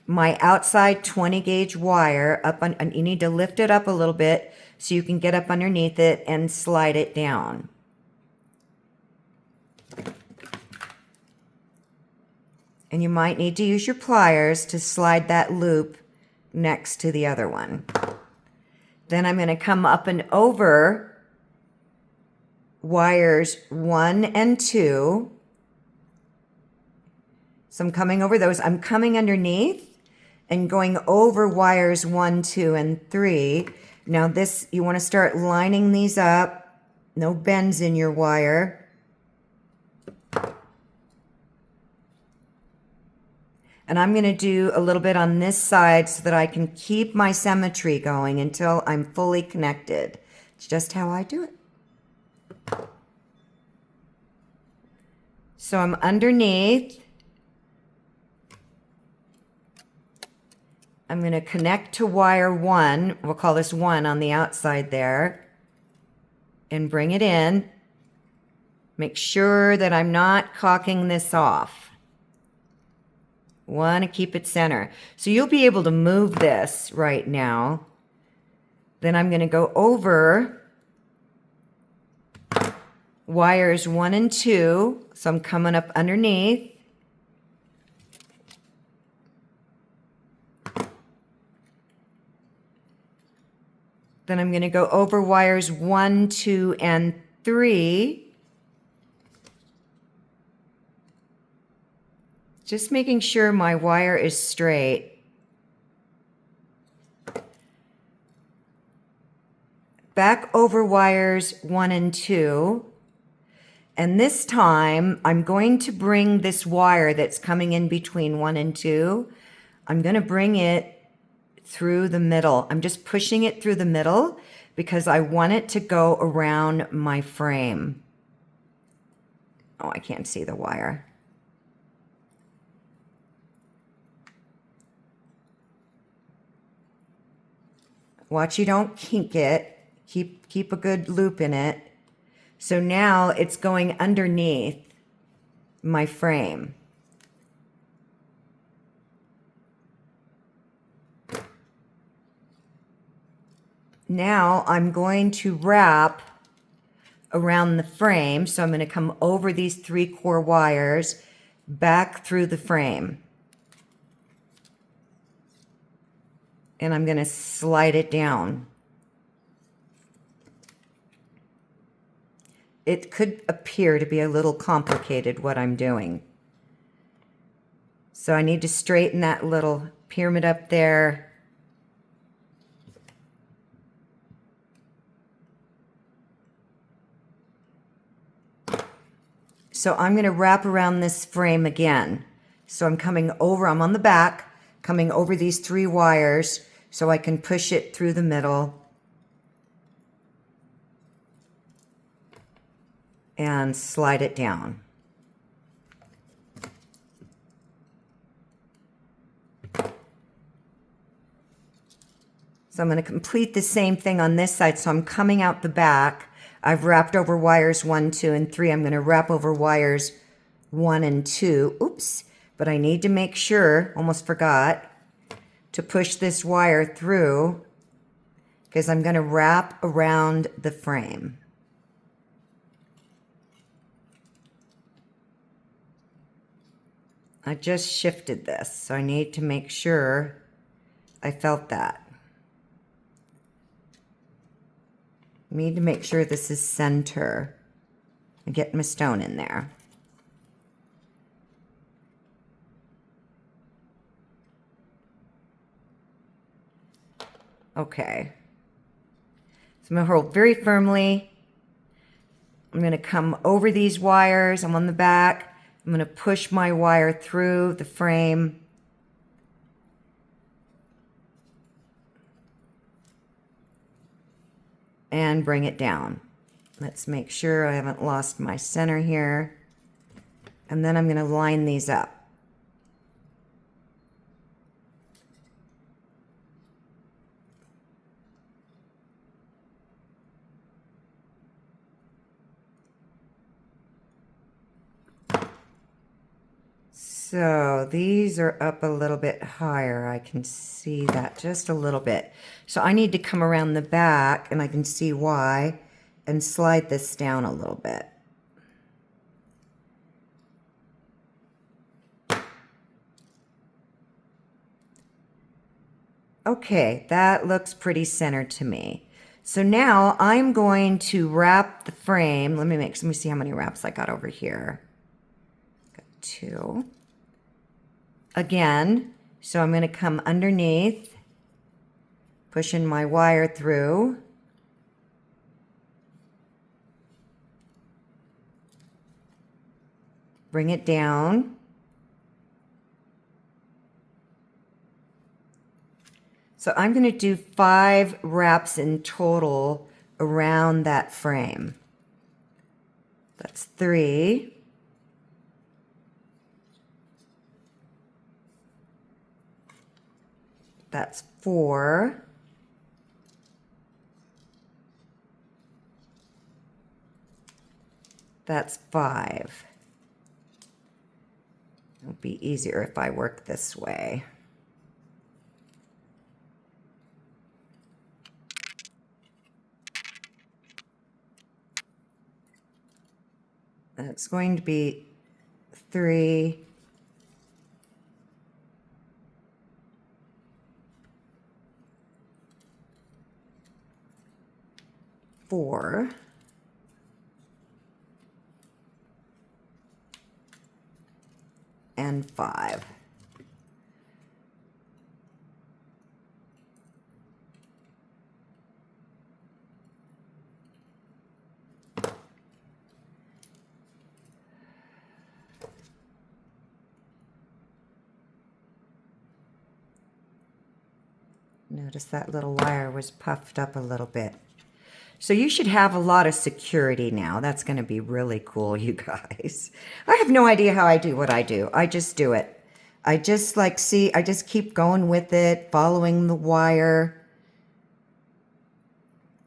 my outside 20 gauge wire up on, and you need to lift it up a little bit so you can get up underneath it and slide it down. And you might need to use your pliers to slide that loop next to the other one. Then I'm going to come up and over wires 1 and 2. So I'm coming over those. I'm coming underneath and going over wires 1, 2, and 3. Now this, you want to start lining these up. No bends in your wire. And I'm going to do a little bit on this side so that I can keep my symmetry going until I'm fully connected. It's just how I do it. So I'm underneath. I'm going to connect to wire 1. We'll call this 1 on the outside there. And bring it in. Make sure that I'm not cocking this off. Want to keep it center. So you'll be able to move this right now. Then I'm going to go over wires 1 and 2. So I'm coming up underneath. Then I'm going to go over wires 1, 2, and 3. Just making sure my wire is straight. Back over wires 1 and 2. And this time, I'm going to bring this wire that's coming in between 1 and 2. I'm going to bring it through the middle. I'm just pushing it through the middle because I want it to go around my frame. Oh, I can't see the wire. Watch you don't kink it. Keep a good loop in it. So now it's going underneath my frame. Now I'm going to wrap around the frame. So I'm going to come over these 3 core wires back through the frame. And I'm going to slide it down. It could appear to be a little complicated what I'm doing. So I need to straighten that little pyramid up there. So I'm going to wrap around this frame again. So I'm coming over, I'm on the back, coming over these 3 wires so I can push it through the middle and slide it down. So I'm going to complete the same thing on this side. So I'm coming out the back. I've wrapped over wires 1, 2, and 3. I'm going to wrap over wires 1 and 2. Oops. But I need to make sure, almost forgot, to push this wire through because I'm going to wrap around the frame. I just shifted this, so I need to make sure I felt that. I need to make sure this is center. I'm getting my stone in there. Okay. So I'm going to hold very firmly. I'm going to come over these wires. I'm on the back. I'm going to push my wire through the frame. And bring it down. Let's make sure I haven't lost my center here. And then I'm going to line these up. So these are up a little bit higher. I can see that just a little bit. So I need to come around the back, and I can see why, and slide this down a little bit. Okay, that looks pretty centered to me. So now I'm going to wrap the frame. Let me see how many wraps I got over here. Got 2. Again, so I'm going to come underneath, pushing my wire through. Bring it down. So I'm going to do 5 wraps in total around that frame. That's 3. That's 4. That's 5. It'll be easier if I work this way. That's going to be 3. 4. And 5. Notice that little wire was puffed up a little bit. So you should have a lot of security now. That's going to be really cool, you guys. I have no idea how I do what I do. I just do it. I just I just keep going with it, following the wire.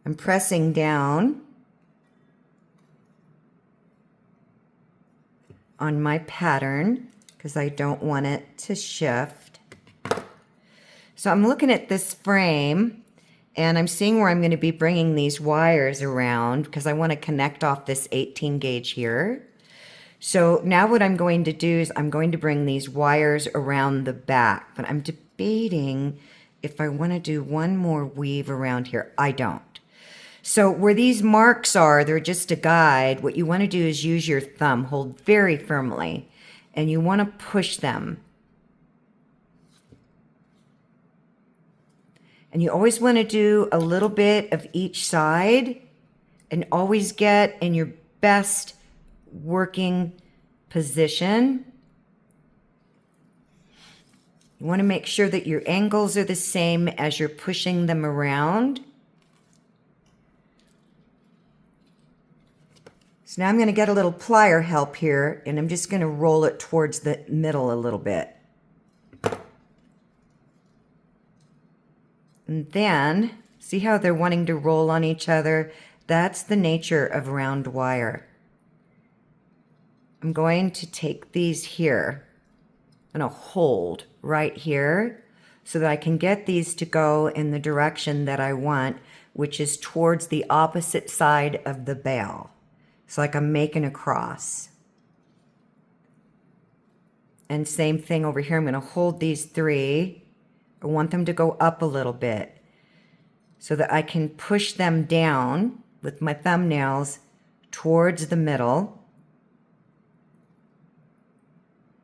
I'm pressing down on my pattern because I don't want it to shift. So I'm looking at this frame, and I'm seeing where I'm going to be bringing these wires around because I want to connect off this 18 gauge here. So now what I'm going to do is I'm going to bring these wires around the back, but I'm debating if I want to do one more weave around here. I don't. So where these marks are, they're just a guide. What you want to do is use your thumb, hold very firmly, and you want to push them. And you always want to do a little bit of each side and always get in your best working position. You want to make sure that your angles are the same as you're pushing them around. So now I'm going to get a little plier help here, and I'm just going to roll it towards the middle a little bit. And then, see how they're wanting to roll on each other? That's the nature of round wire. I'm going to take these here. I'm going to hold right here so that I can get these to go in the direction that I want, which is towards the opposite side of the bale. It's like I'm making a cross. And same thing over here. I'm going to hold these 3. I want them to go up a little bit so that I can push them down with my thumbnails towards the middle,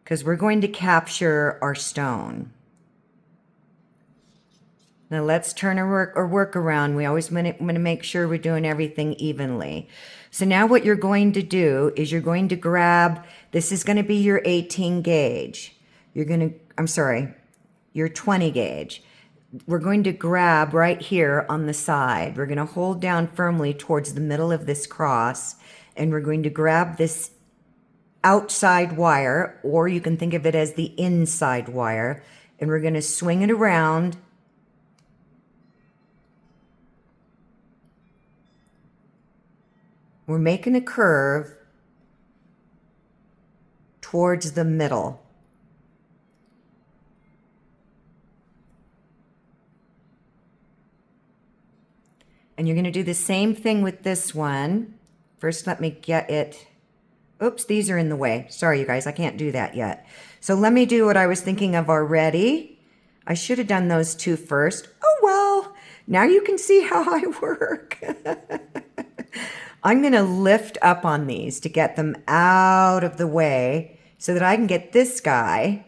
because we're going to capture our stone. Now let's turn our work around. We always want to make sure we're doing everything evenly. So now what you're going to do is you're going to grab, this is going to be your 18 gauge. Your 20 gauge. We're going to grab right here on the side. We're going to hold down firmly towards the middle of this cross, and we're going to grab this outside wire, or you can think of it as the inside wire, and we're going to swing it around. We're making a curve towards the middle. And you're going to do the same thing with this one. First, let me get it. Oops, these are in the way. Sorry, you guys, I can't do that yet. So let me do what I was thinking of already. I should have done those two first. Oh, well, now you can see how I work. I'm going to lift up on these to get them out of the way so that I can get this guy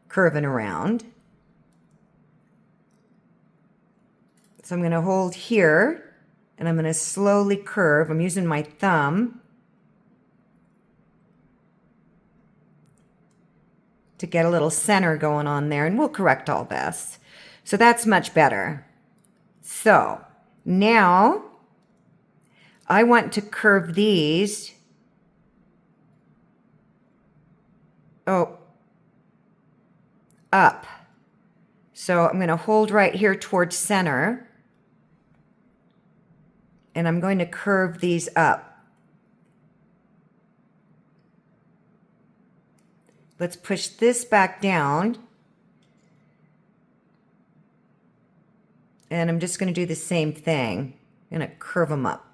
curving around. So I'm going to hold here. And I'm going to slowly curve. I'm using my thumb to get a little center going on there, and we'll correct all this. So that's much better. So now I want to curve these. Up. So I'm going to hold right here towards center. And I'm going to curve these up. Let's push this back down. And I'm just going to do the same thing. I'm going to curve them up.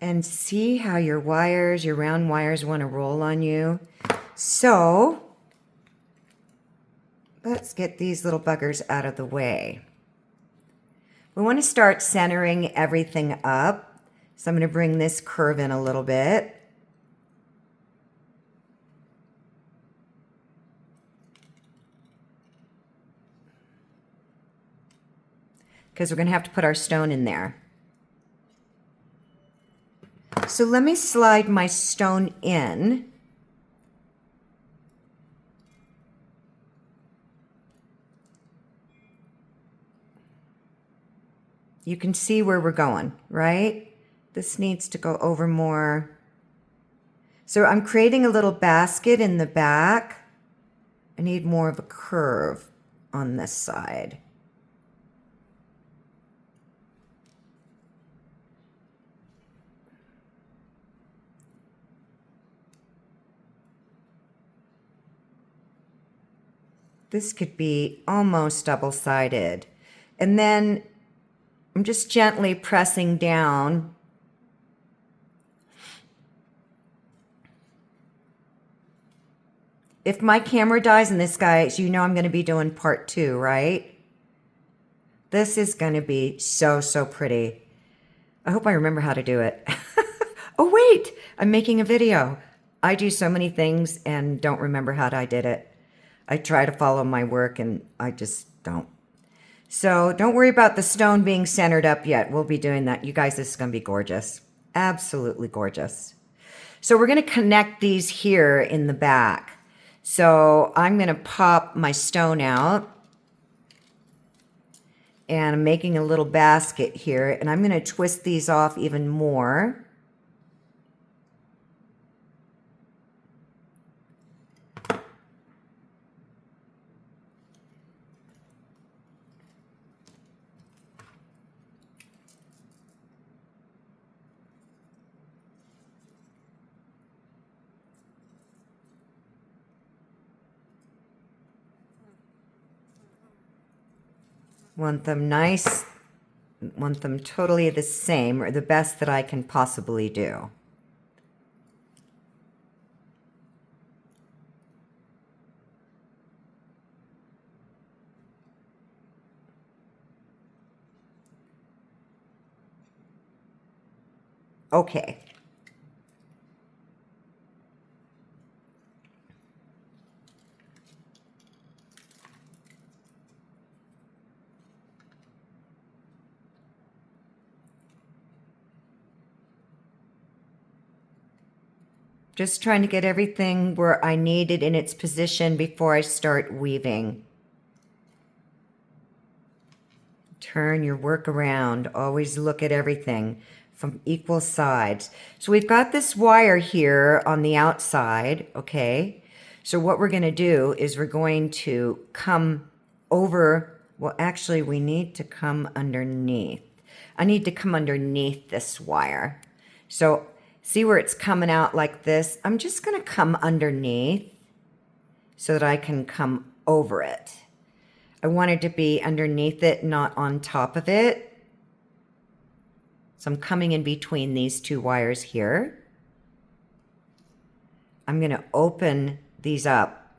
And see how your wires, your round wires, want to roll on you. So let's get these little buggers out of the way. We want to start centering everything up. So I'm going to bring this curve in a little bit. Because we're going to have to put our stone in there. So let me slide my stone in. You can see where we're going, right? This needs to go over more. So I'm creating a little basket in the back. I need more of a curve on this side. This could be almost double-sided. And then I'm just gently pressing down. If my camera dies in this, guys, you know I'm going to be doing part 2, right? This is going to be so, so pretty. I hope I remember how to do it. Oh, wait, I'm making a video. I do so many things and don't remember how I did it. I try to follow my work and I just don't. So don't worry about the stone being centered up yet. We'll be doing that. You guys, this is going to be gorgeous. Absolutely gorgeous. So we're going to connect these here in the back. So I'm going to pop my stone out. And I'm making a little basket here. And I'm going to twist these off even more. Want them nice, want them totally the same or the best that I can possibly do. Okay. Just trying to get everything where I need it in its position before I start weaving. Turn your work around. Always look at everything from equal sides. So we've got this wire here on the outside, okay? So what we're going to do is we're going to come over, well, actually we need to come underneath. I need to come underneath this wire. So see where it's coming out like this? I'm just going to come underneath so that I can come over it. I want it to be underneath it, not on top of it. So I'm coming in between these two wires here. I'm going to open these up.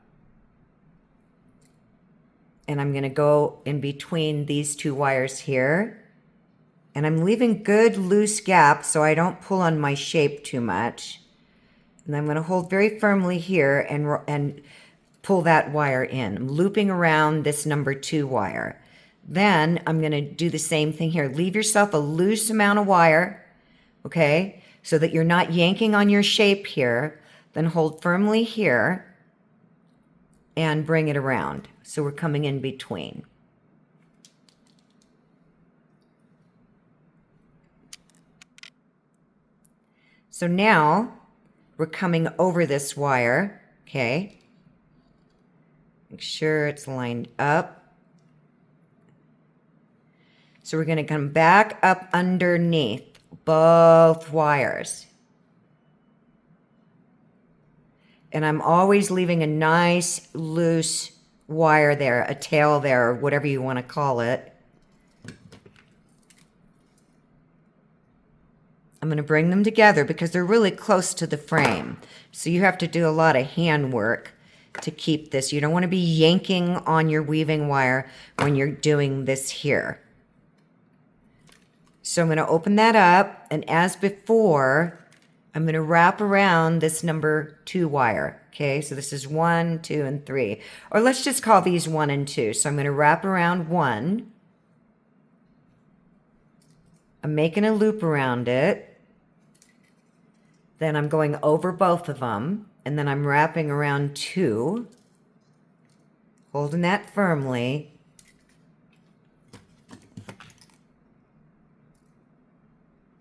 And I'm going to go in between these two wires here. And I'm leaving good loose gaps so I don't pull on my shape too much. And I'm going to hold very firmly here and pull that wire in. I'm looping around this number 2 wire. Then I'm going to do the same thing here. Leave yourself a loose amount of wire, okay, so that you're not yanking on your shape here. Then hold firmly here and bring it around. So we're coming in between. So now we're coming over this wire, okay? Make sure it's lined up. So we're going to come back up underneath both wires. And I'm always leaving a nice loose wire there, a tail there, or whatever you want to call it. I'm going to bring them together because they're really close to the frame. So you have to do a lot of hand work to keep this. You don't want to be yanking on your weaving wire when you're doing this here. So I'm going to open that up, and as before, I'm going to wrap around this number 2 wire. Okay, so this is 1, 2, and 3. Or let's just call these 1 and 2. So I'm going to wrap around 1. I'm making a loop around it. Then I'm going over both of them. And then I'm wrapping around 2. Holding that firmly.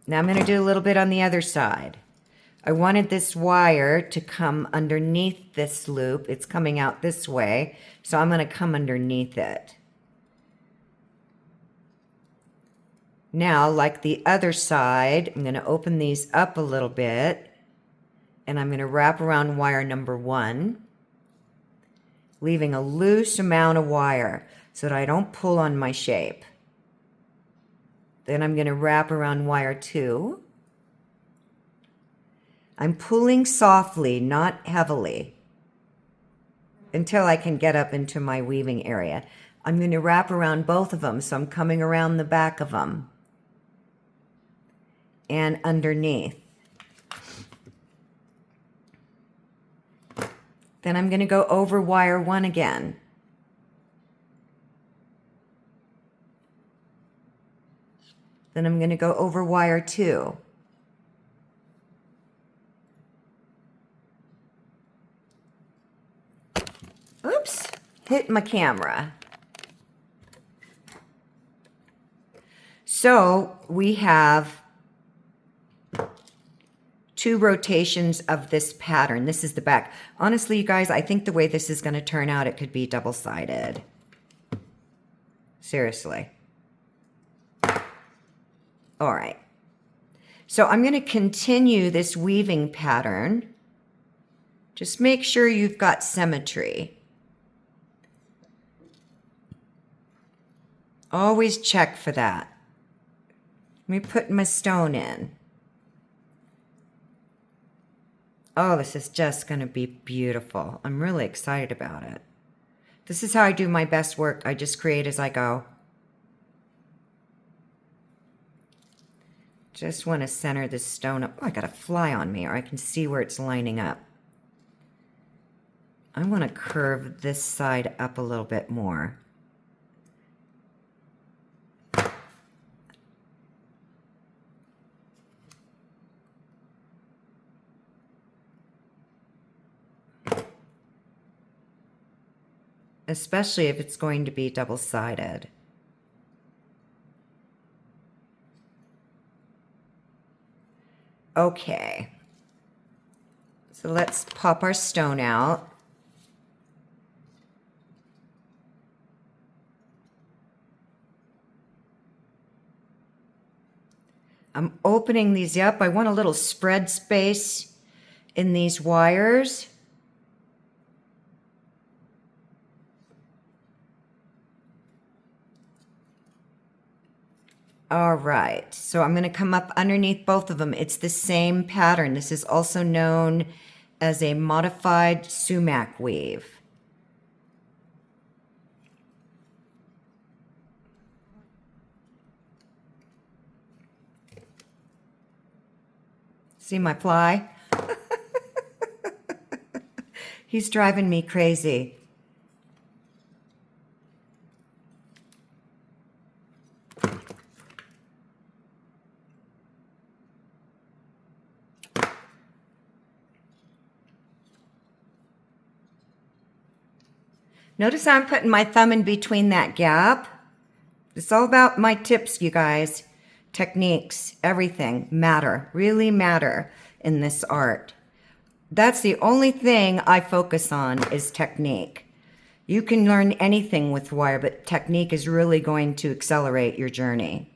Now I'm going to do a little bit on the other side. I wanted this wire to come underneath this loop. It's coming out this way, so I'm going to come underneath it. Now, like the other side, I'm going to open these up a little bit, and I'm going to wrap around wire number 1, leaving a loose amount of wire so that I don't pull on my shape. Then I'm going to wrap around wire 2. I'm pulling softly, not heavily, until I can get up into my weaving area. I'm going to wrap around both of them, so I'm coming around the back of them and underneath. Then I'm going to go over wire 1 again. Then I'm going to go over wire 2. Oops, hit my camera. So we have 2 rotations of this pattern. This is the back. Honestly, you guys, I think the way this is going to turn out, it could be double-sided. Seriously. All right. So I'm going to continue this weaving pattern. Just make sure you've got symmetry. Always check for that. Let me put my stone in. Oh, this is just going to be beautiful. I'm really excited about it. This is how I do my best work. I just create as I go. Just want to center this stone up. Oh, I got a fly on me, or I can see where it's lining up. I want to curve this side up a little bit more. especially if it's going to be double-sided. Okay. So let's pop our stone out. I'm opening these up. I want a little spread space in these wires. All right, so I'm going to come up underneath both of them. It's the same pattern. This is also known as a modified sumac weave. See my fly? He's driving me crazy. Notice how I'm putting my thumb in between that gap. It's all about my tips, you guys. Techniques, everything matter, really matter in this art. That's the only thing I focus on is technique. You can learn anything with wire, but technique is really going to accelerate your journey.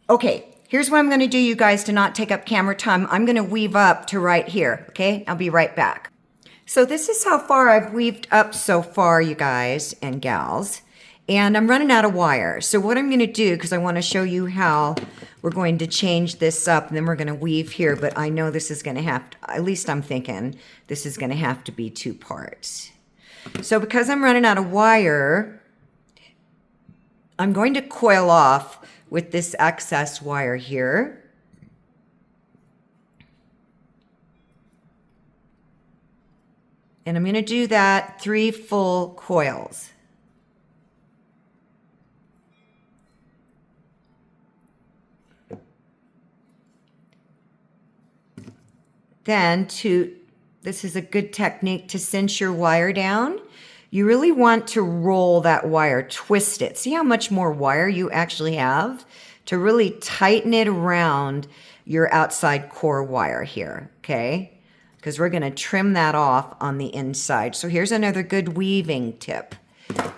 Okay, here's what I'm going to do, you guys, to not take up camera time. I'm going to weave up to right here, okay? I'll be right back. So this is how far I've weaved up so far, you guys and gals. And I'm running out of wire. So what I'm going to do, because I want to show you how we're going to change this up, and then we're going to weave here, but I know this is going to have to, at least I'm thinking, this is going to have to be 2 parts. So because I'm running out of wire, I'm going to coil off with this excess wire here. And I'm going to do that 3 full coils. Then this is a good technique to cinch your wire down. You really want to roll that wire, twist it. See how much more wire you actually have? To really tighten it around your outside core wire here, okay? Because we're going to trim that off on the inside. So here's another good weaving tip.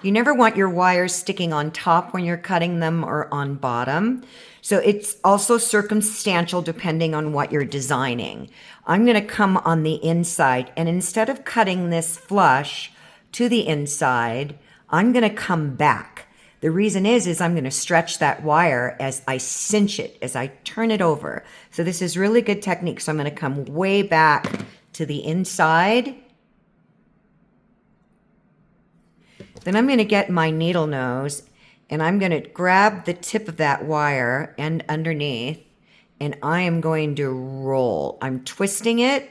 You never want your wires sticking on top when you're cutting them or on bottom. So it's also circumstantial depending on what you're designing. I'm going to come on the inside, and instead of cutting this flush to the inside, I'm going to come back. The reason is I'm going to stretch that wire as I cinch it, as I turn it over. So this is really good technique. So I'm going to come way back to the inside. Then I'm going to get my needle nose, and I'm going to grab the tip of that wire and underneath, and I am going to roll. I'm twisting it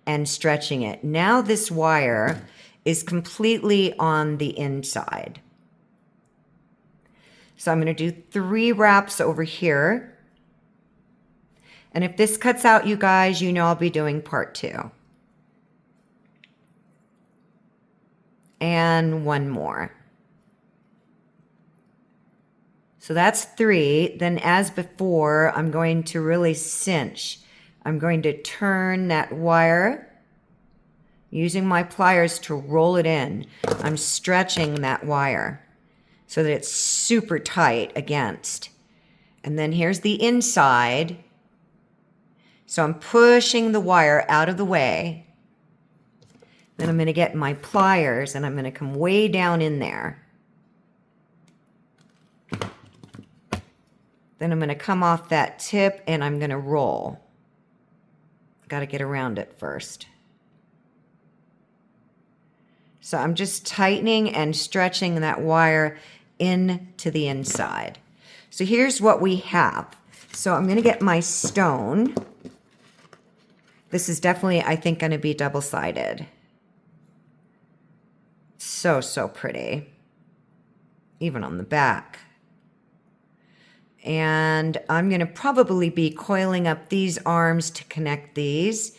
and stretching it. Now this wire is completely on the inside. So I'm going to do 3 wraps over here. And if this cuts out, you guys, you know I'll be doing part 2. And 1 more. So that's 3. Then as before, I'm going to really cinch. I'm going to turn that wire using my pliers to roll it in. I'm stretching that wire so that it's super tight against. And then here's the inside. So I'm pushing the wire out of the way. Then I'm going to get my pliers and I'm going to come way down in there. Then I'm going to come off that tip and I'm going to roll. Got to get around it first. So I'm just tightening and stretching that wire into the inside. So here's what we have. So I'm going to get my stone. This is definitely, I think, going to be double-sided. So, so pretty. Even on the back. And I'm going to probably be coiling up these arms to connect these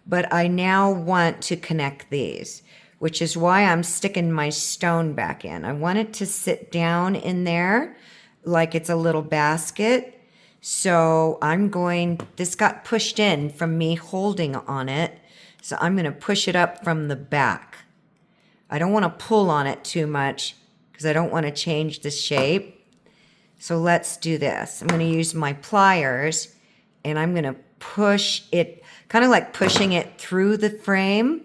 but I now want to connect these, which is why I'm sticking my stone back in. I want it to sit down in there like it's a little basket. So this got pushed in from me holding on it. So I'm going to push it up from the back. I don't want to pull on it too much because I don't want to change the shape. So let's do this. I'm going to use my pliers and I'm going to push it, kind of like pushing it through the frame,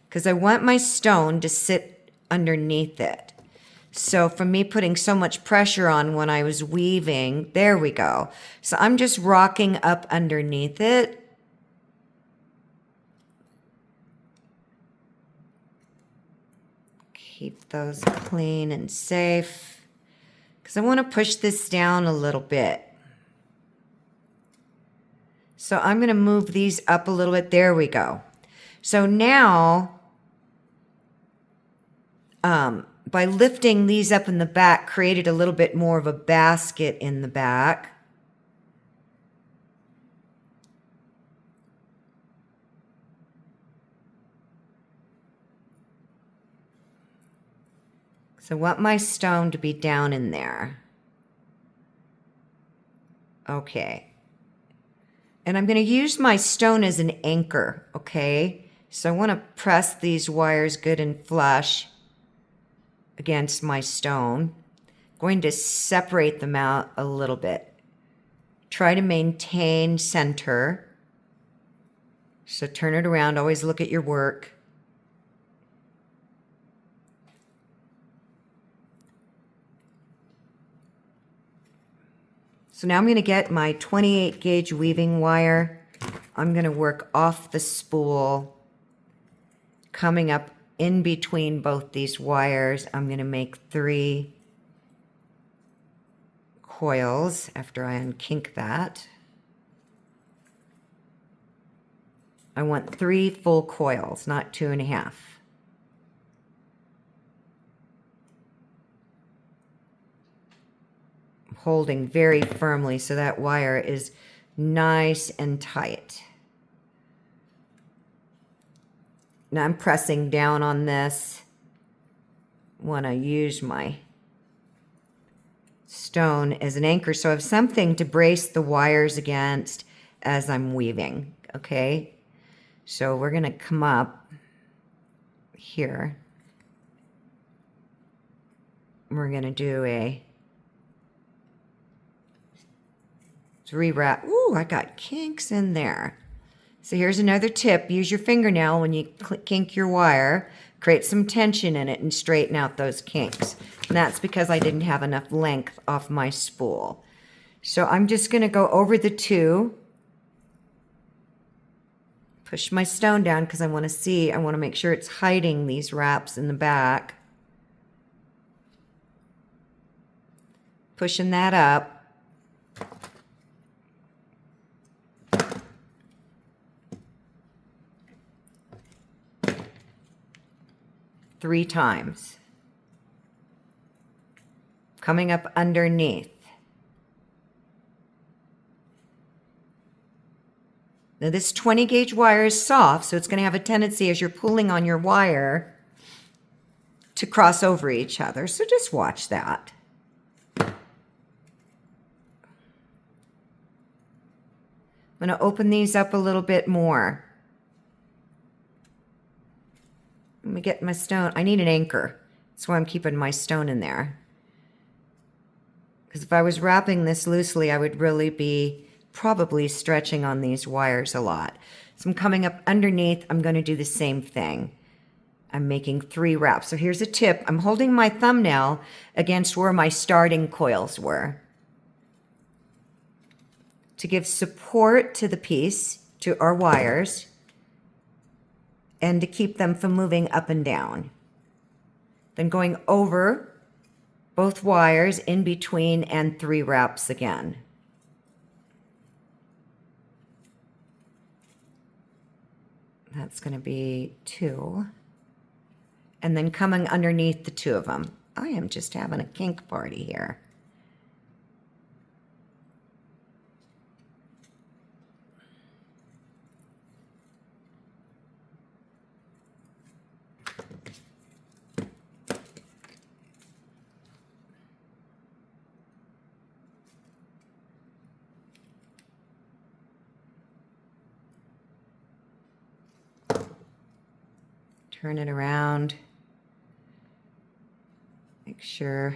because I want my stone to sit underneath it. So from me putting so much pressure on when I was weaving, there we go. So I'm just rocking up underneath it. Keep those clean and safe, because I want to push this down a little bit. So I'm going to move these up a little bit. There we go. So now, by lifting these up in the back, created a little bit more of a basket in the back. So I want my stone to be down in there. Okay. And I'm going to use my stone as an anchor, okay? So I want to press these wires good and flush against my stone. I'm going to separate them out a little bit. Try to maintain center. So turn it around, always look at your work. So now I'm going to get my 28 gauge weaving wire. I'm going to work off the spool, coming up in between both these wires. I'm going to make 3 coils after I unkink that. I want 3 full coils, not 2.5. Holding very firmly so that wire is nice and tight. Now I'm pressing down on this when I use my stone as an anchor, so I have something to brace the wires against as I'm weaving, okay? So we're going to come up here. We're going to do a 3 wrap. Ooh, I got kinks in there. So here's another tip. Use your fingernail when you kink your wire. Create some tension in it and straighten out those kinks. And that's because I didn't have enough length off my spool. So I'm just going to go over the 2. Push my stone down because I want to make sure it's hiding these wraps in the back. Pushing that up. Three times. Coming up underneath. Now this 20 gauge wire is soft, so it's going to have a tendency as you're pulling on your wire to cross over each other. So just watch that. I'm going to open these up a little bit more. Let me get my stone. I need an anchor. That's why I'm keeping my stone in there. Because if I was wrapping this loosely, I would really be probably stretching on these wires a lot. So I'm coming up underneath. I'm going to do the same thing. I'm making 3 wraps. So here's a tip. I'm holding my thumbnail against where my starting coils were, to give support to the piece, to our wires, and to keep them from moving up and down. Then going over both wires in between and 3 wraps again. That's going to be 2. And then coming underneath the 2 of them. I am just having a kink party here. turn it around. Make sure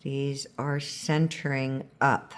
these are centering up.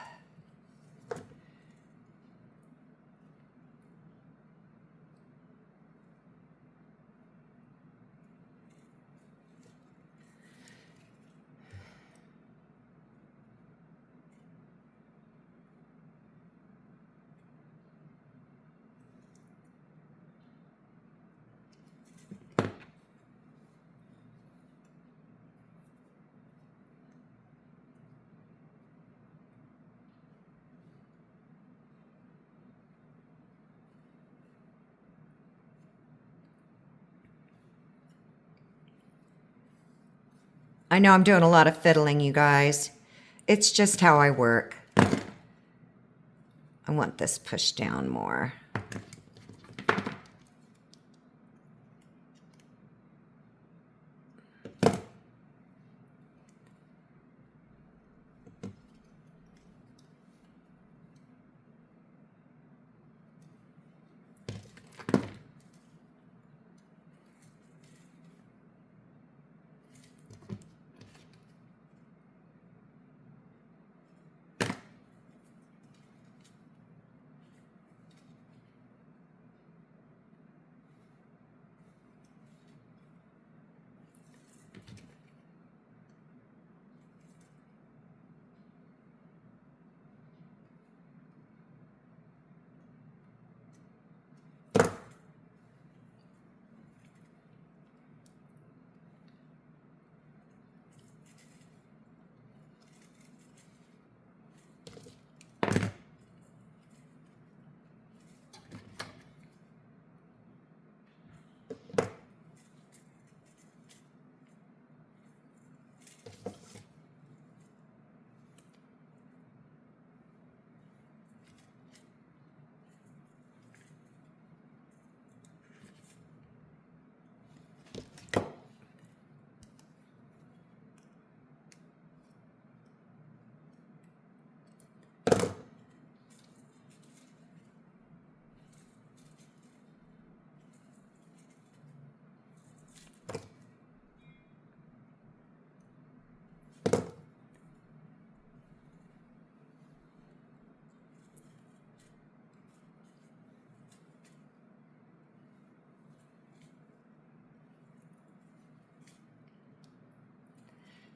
I know I'm doing a lot of fiddling, you guys. It's just how I work. I want this pushed down more.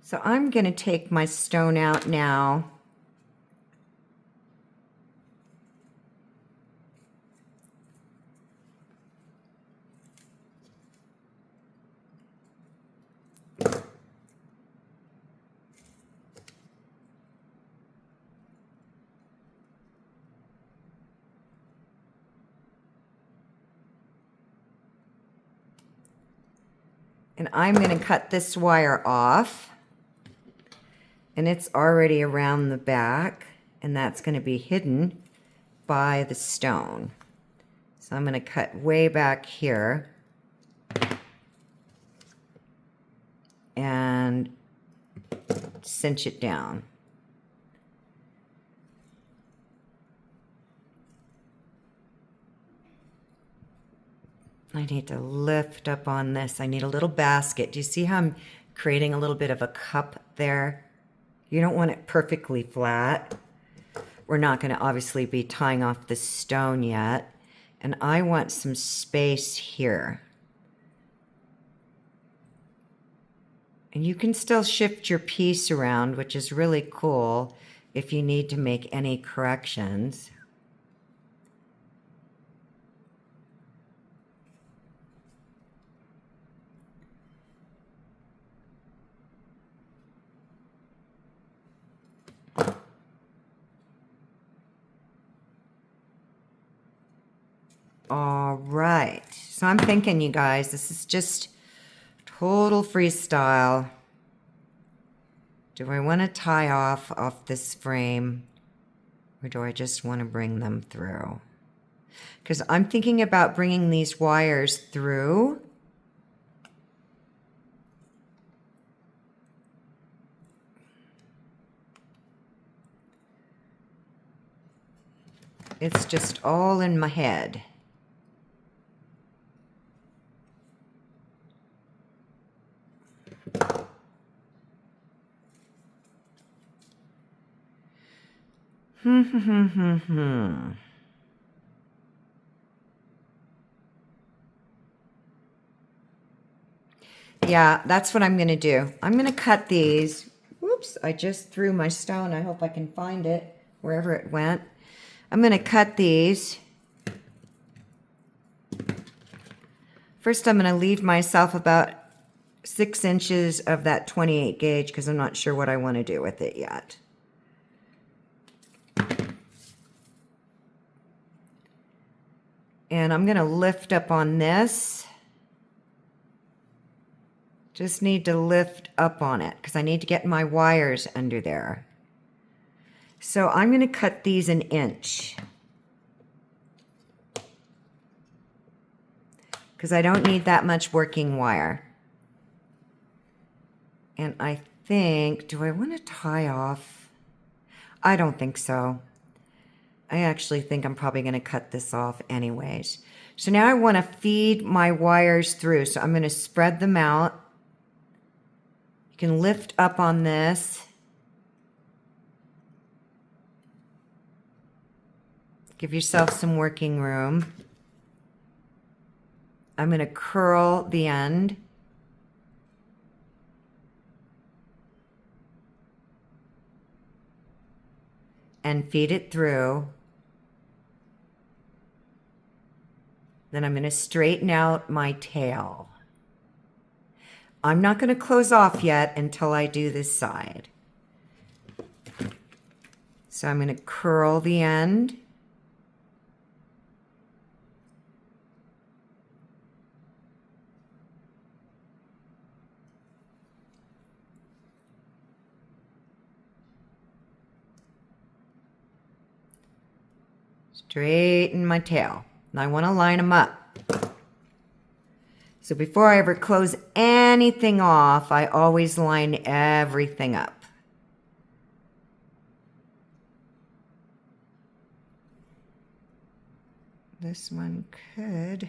So I'm going to take my stone out now. And I'm going to cut this wire off. And it's already around the back, and that's going to be hidden by the stone. So I'm going to cut way back here and cinch it down. I need to lift up on this. I need a little basket. Do you see how I'm creating a little bit of a cup there? You don't want it perfectly flat. We're not going to obviously be tying off the stone yet. And I want some space here. And you can still shift your piece around, which is really cool if you need to make any corrections. All right, so I'm thinking, you guys, this is just total freestyle. Do I want to tie off this frame, or do I just want to bring them through? Because I'm thinking about bringing these wires through. It's just all in my head. Yeah, that's what I'm going to do. I'm going to cut these. Whoops, I just threw my stone. I hope I can find it wherever it went. I'm going to cut these. First, I'm going to leave myself about 6 inches of that 28 gauge because I'm not sure what I want to do with it yet. And I'm going to lift up on this. Just need to lift up on it because I need to get my wires under there. So I'm going to cut these 1 inch. Because I don't need that much working wire. And I think, do I want to tie off? I don't think so. I actually think I'm probably going to cut this off anyways. So now I want to feed my wires through. So I'm going to spread them out. You can lift up on this. Give yourself some working room. I'm going to curl the end. And feed it through. Then I'm going to straighten out my tail. I'm not going to close off yet until I do this side. So I'm going to curl the end. Straighten my tail. And I want to line them up. So before I ever close anything off, I always line everything up. This one could...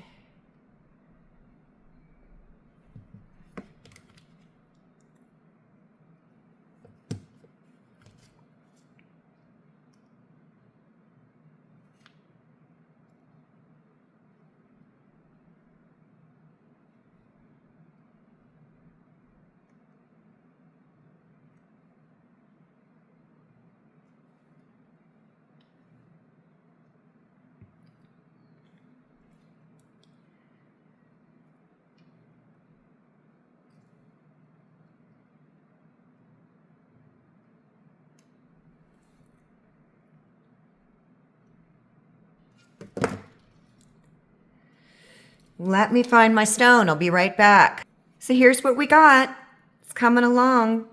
Let me find my stone. I'll be right back. So here's what we got. It's coming along.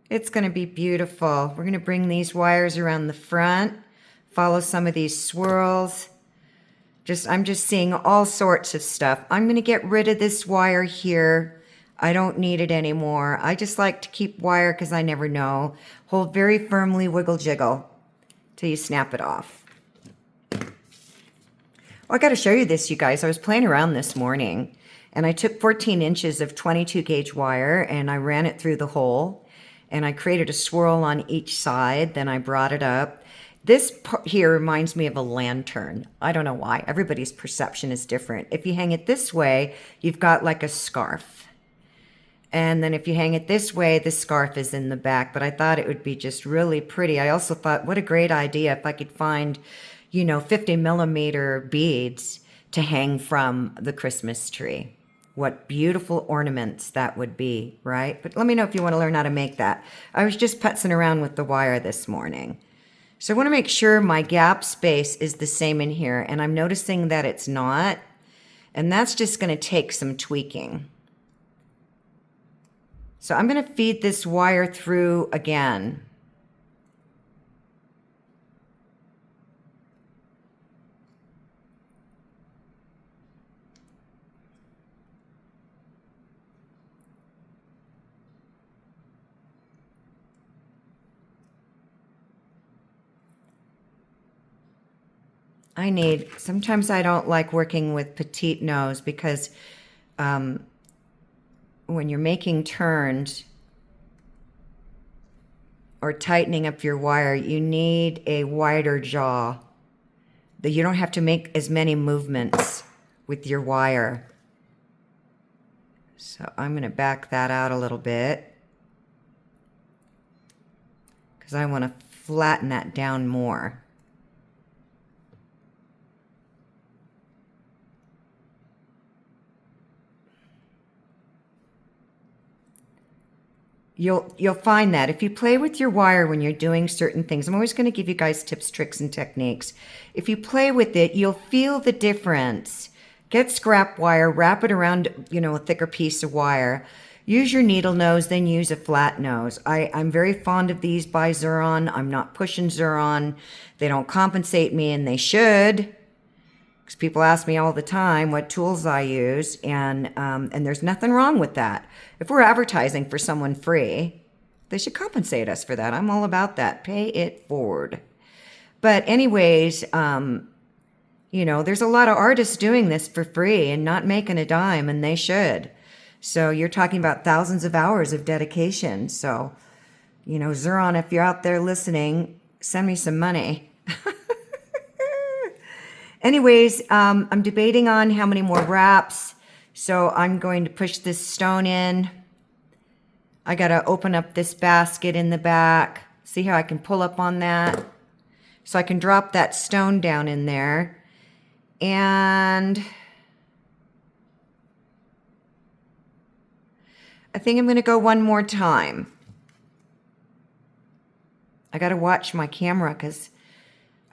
It's going to be beautiful. We're going to bring these wires around the front, follow some of these swirls. I'm just seeing all sorts of stuff. I'm going to get rid of this wire here. I don't need it anymore. I just like to keep wire because I never know. Hold very firmly, wiggle jiggle till you snap it off. Oh, I got to show you this, you guys. I was playing around this morning and I took 14 inches of 22 gauge wire and I ran it through the hole and I created a swirl on each side. Then I brought it up. This part here reminds me of a lantern. I don't know why. Everybody's perception is different. If you hang it this way, you've got like a scarf. And then if you hang it this way, the scarf is in the back. But I thought it would be just really pretty. I also thought, what a great idea if I could find, 50 millimeter beads to hang from the Christmas tree. What beautiful ornaments that would be, right? But let me know if you want to learn how to make that. I was just putzing around with the wire this morning. So I want to make sure my gap space is the same in here. And I'm noticing that it's not. And that's just going to take some tweaking. So I'm going to feed this wire through again. Sometimes I don't like working with petite nose because when you're making turns or tightening up your wire, you need a wider jaw. That you don't have to make as many movements with your wire. So I'm going to back that out a little bit because I want to flatten that down more. You'll find that if you play with your wire when you're doing certain things, I'm always going to give you guys tips, tricks, and techniques. If you play with it, you'll feel the difference. Get scrap wire, wrap it around, you know, a thicker piece of wire. Use your needle nose, then use a flat nose. I'm very fond of these by Xuron. I'm not pushing Xuron. They don't compensate me, and they should. Because people ask me all the time what tools I use, and there's nothing wrong with that. If we're advertising for someone free, they should compensate us for that. I'm all about that. Pay it forward. But anyways, you know, there's a lot of artists doing this for free and not making a dime, and they should. So you're talking about thousands of hours of dedication. So, you know, Xuron, if you're out there listening, send me some money. Anyways, I'm debating on how many more wraps. So I'm going to push this stone in. I got to open up this basket in the back. See how I can pull up on that? So I can drop that stone down in there. And I think I'm going to go one more time. I got to watch my camera because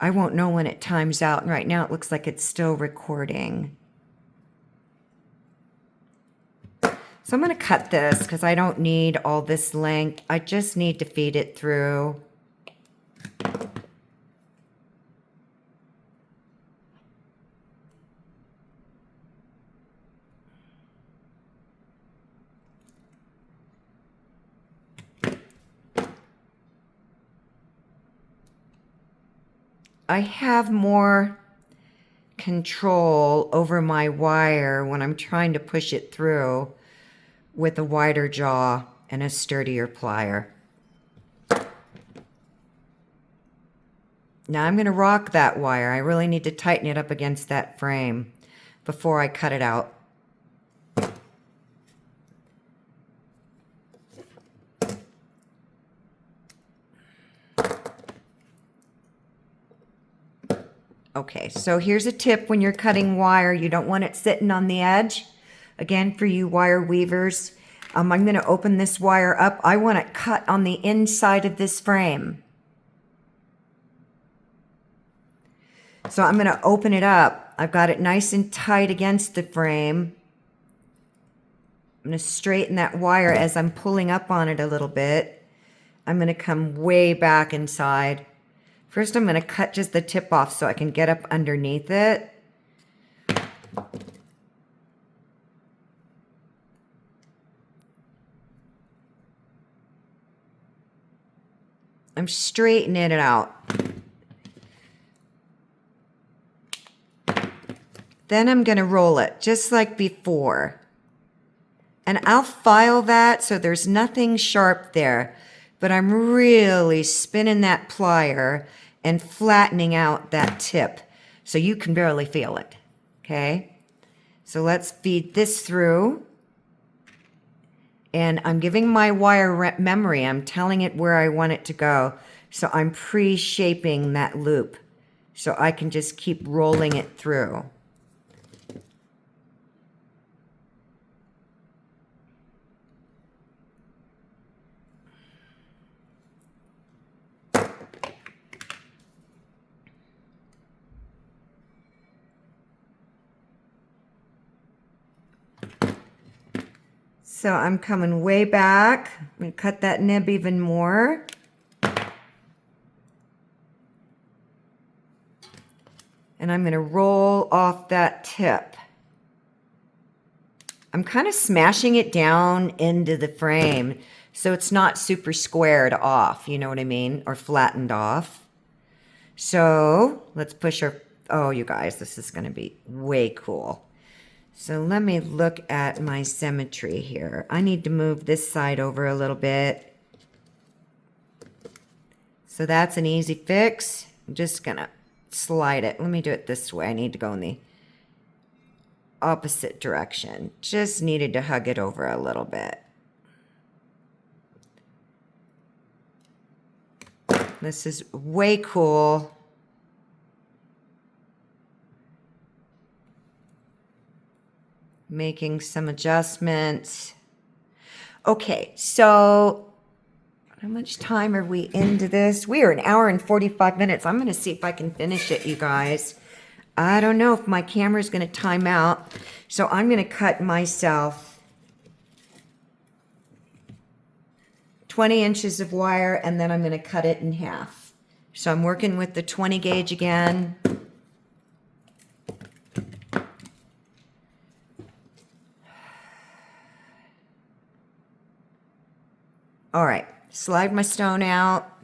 I won't know when it times out. And right now it looks like it's still recording. So I'm going to cut this because I don't need all this length. I just need to feed it through. I have more control over my wire when I'm trying to push it through with a wider jaw and a sturdier plier. Now I'm going to rock that wire. I really need to tighten it up against that frame before I cut it out. Okay, so here's a tip when you're cutting wire. You don't want it sitting on the edge. Again, for you wire weavers, I'm going to open this wire up. I want it cut on the inside of this frame. So I'm going to open it up. I've got it nice and tight against the frame. I'm going to straighten that wire as I'm pulling up on it a little bit. I'm going to come way back inside. First, I'm going to cut just the tip off so I can get up underneath it. I'm straightening it out. Then I'm going to roll it just like before. And I'll file that so there's nothing sharp there. But I'm really spinning that plier and flattening out that tip so you can barely feel it, okay? So let's feed this through. And I'm giving my wire memory. I'm telling it where I want it to go. So I'm pre-shaping that loop so I can just keep rolling it through. So I'm coming way back. I'm going to cut that nib even more. And I'm going to roll off that tip. I'm kind of smashing it down into the frame so it's not super squared off, you know what I mean? Or flattened off. So let's push our, oh, you guys, this is going to be way cool. So let me look at my symmetry here. I need to move this side over a little bit. So that's an easy fix. I'm just gonna slide it. Let me do it this way. I need to go in the opposite direction. Just needed to hug it over a little bit. This is way cool. Making some adjustments. Okay, so how much time are we into this? We are an hour and 45 minutes. I'm going to see if I can finish it, you guys. I don't know if my camera's going to time out. So I'm going to cut myself 20 inches of wire, and then I'm going to cut it in half. So I'm working with the 20 gauge again. All right, slide my stone out.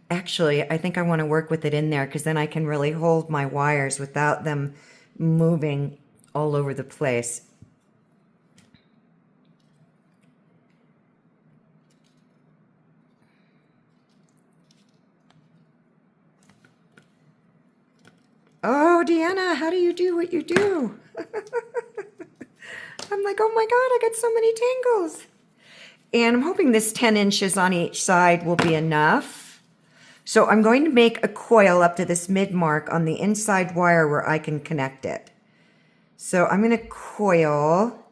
Actually, I think I want to work with it in there because then I can really hold my wires without them moving all over the place. Oh, Deanna, how do you do what you do? I'm like, oh my God, I got so many tangles. And I'm hoping this 10 inches on each side will be enough. So I'm going to make a coil up to this mid mark on the inside wire where I can connect it. So I'm going to coil.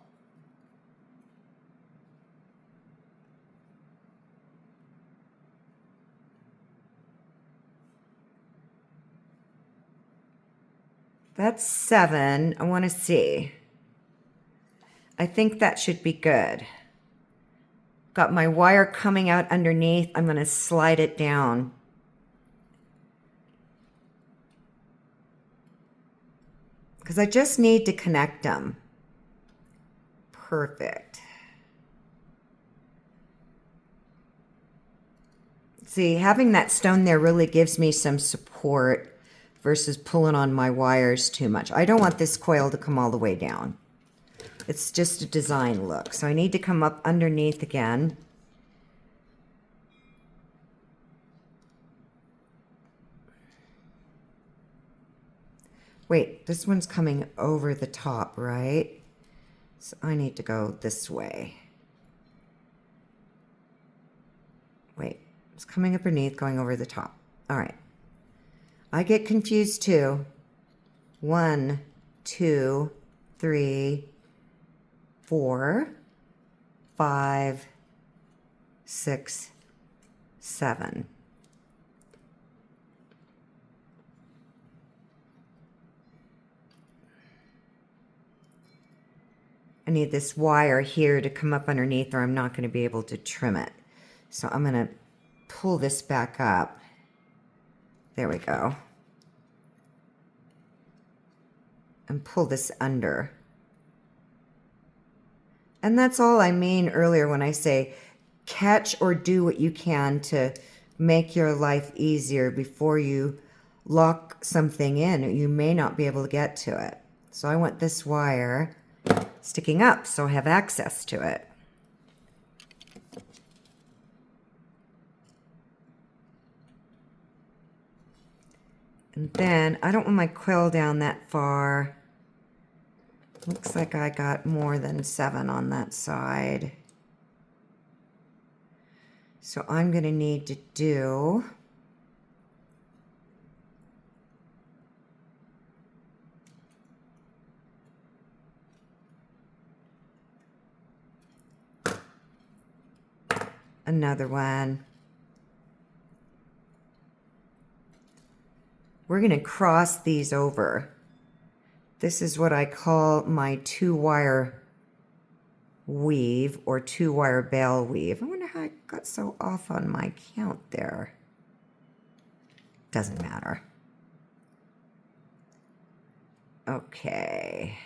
That's 7. I want to see. I think that should be good. Got my wire coming out underneath. I'm going to slide it down. Because I just need to connect them. Perfect. See, having that stone there really gives me some support versus pulling on my wires too much. I don't want this coil to come all the way down. It's just a design look. So I need to come up underneath again. Wait, this one's coming over the top, right? So I need to go this way. Wait, it's coming underneath, going over the top. All right. I get confused too. 1, 2, 3, 4, 5, 6, 7. I need this wire here to come up underneath or I'm not going to be able to trim it. So I'm going to pull this back up. There we go. And pull this under. And that's all I mean earlier when I say catch or do what you can to make your life easier before you lock something in. You may not be able to get to it. So I want this wire sticking up so I have access to it. And then I don't want my coil down that far. Looks like I got more than 7 on that side. So I'm going to need to do another one. We're going to cross these over. This is what I call my 2-wire weave or 2-wire bale weave. I wonder how I got so off on my count there. Doesn't matter. Okay.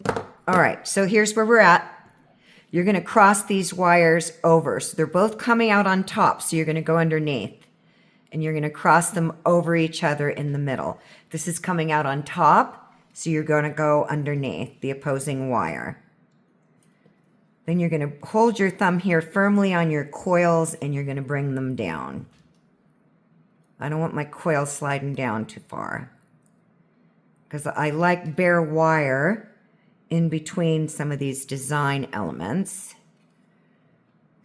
All right, so here's where we're at. You're going to cross these wires over. So they're both coming out on top. So you're going to go underneath. And you're going to cross them over each other in the middle. This is coming out on top. So you're going to go underneath the opposing wire. Then you're going to hold your thumb here firmly on your coils and you're going to bring them down. I don't want my coil sliding down too far because I like bare wire in between some of these design elements.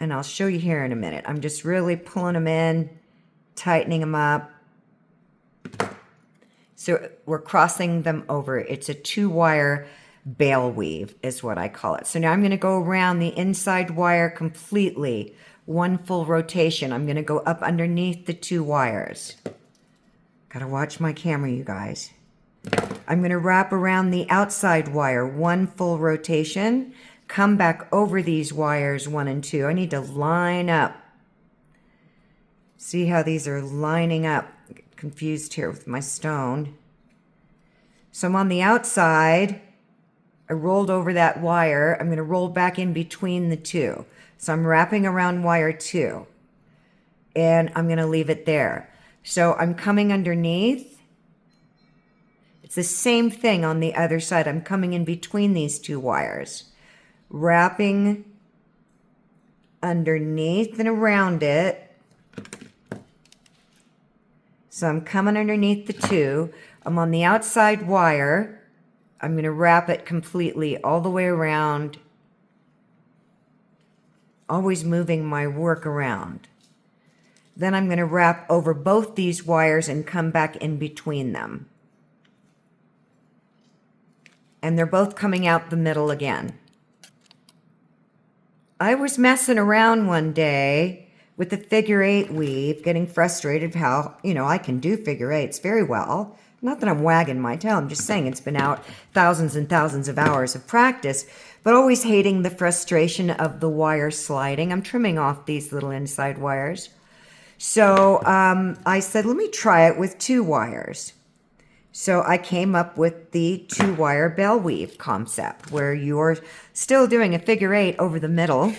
And I'll show you here in a minute. I'm just really pulling them in, tightening them up. So we're crossing them over. It's a 2-wire bail weave is what I call it. So now I'm going to go around the inside wire completely. 1 full rotation. I'm going to go up underneath the 2 wires. Gotta watch my camera, you guys. I'm going to wrap around the outside wire. 1 full rotation. Come back over these wires 1 and 2. I need to line up. See how these are lining up. I get confused here with my stone. So I'm on the outside. I rolled over that wire. I'm going to roll back in between the 2. So I'm wrapping around wire 2. And I'm going to leave it there. So I'm coming underneath. It's the same thing on the other side. I'm coming in between these 2 wires. Wrapping underneath and around it. So I'm coming underneath the 2. I'm on the outside wire. I'm going to wrap it completely all the way around. Always moving my work around. Then I'm going to wrap over both these wires and come back in between them. And they're both coming out the middle again. I was messing around one day with the figure 8 weave, getting frustrated how, I can do figure 8s very well. Not that I'm wagging my tail, I'm just saying it's been out thousands and thousands of hours of practice, but always hating the frustration of the wire sliding. I'm trimming off these little inside wires. So I said, let me try it with 2 wires. So I came up with the 2-wire bell weave concept where you're still doing a figure 8 over the middle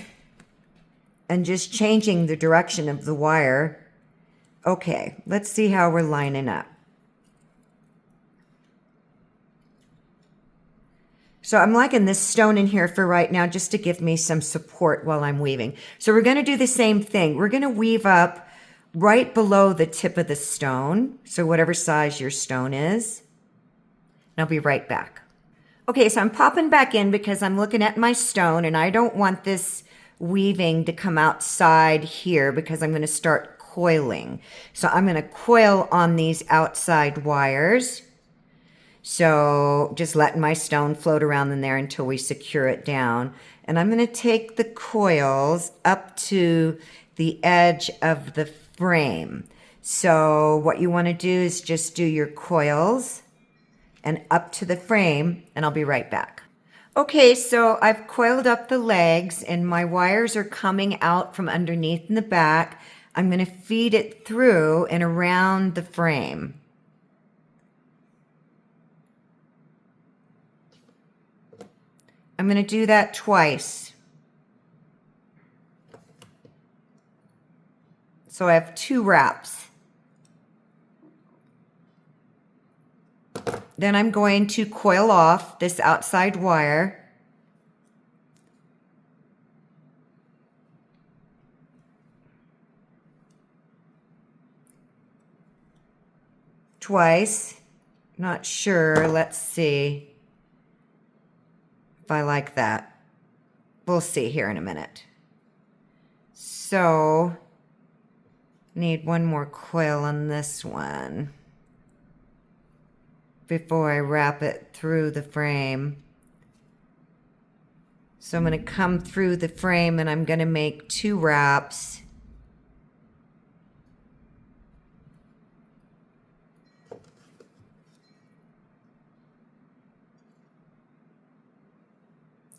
and just changing the direction of the wire. Okay, let's see how we're lining up. So I'm liking this stone in here for right now just to give me some support while I'm weaving. So we're going to do the same thing. We're going to weave up right below the tip of the stone. So whatever size your stone is. And I'll be right back. Okay, so I'm popping back in because I'm looking at my stone and I don't want this weaving to come outside here because I'm going to start coiling. So I'm going to coil on these outside wires. So just letting my stone float around in there until we secure it down. And I'm going to take the coils up to the edge of the frame. So what you want to do is just do your coils and up to the frame, and I'll be right back. Okay, so I've coiled up the legs and my wires are coming out from underneath in the back. I'm going to feed it through and around the frame. I'm going to do that twice. So I have 2 wraps. Then I'm going to coil off this outside wire. Twice. Not sure. Let's see if I like that. We'll see here in a minute. So need 1 more coil on this one before I wrap it through the frame. So I'm going to come through the frame and I'm going to make 2 wraps.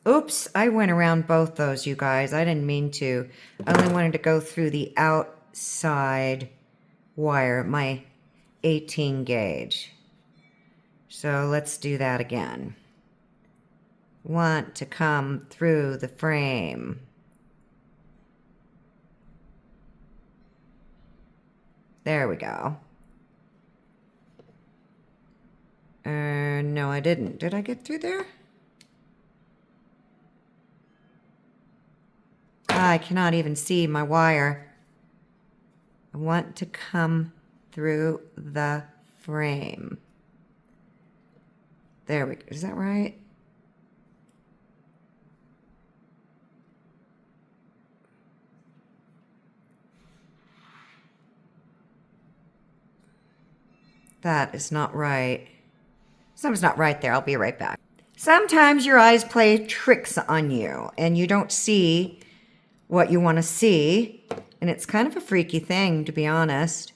Oops, I went around both those, you guys. I didn't mean to. I only wanted to go through the outside wire, my 18 gauge. So let's do that again. Want to come through the frame. There we go. No, I didn't. Did I get through there? I cannot even see my wire. I want to come through the frame. There we go. Is that right? That is not right. Something's not right there. I'll be right back. Sometimes your eyes play tricks on you and you don't see what you want to see. And it's kind of a freaky thing, to be honest.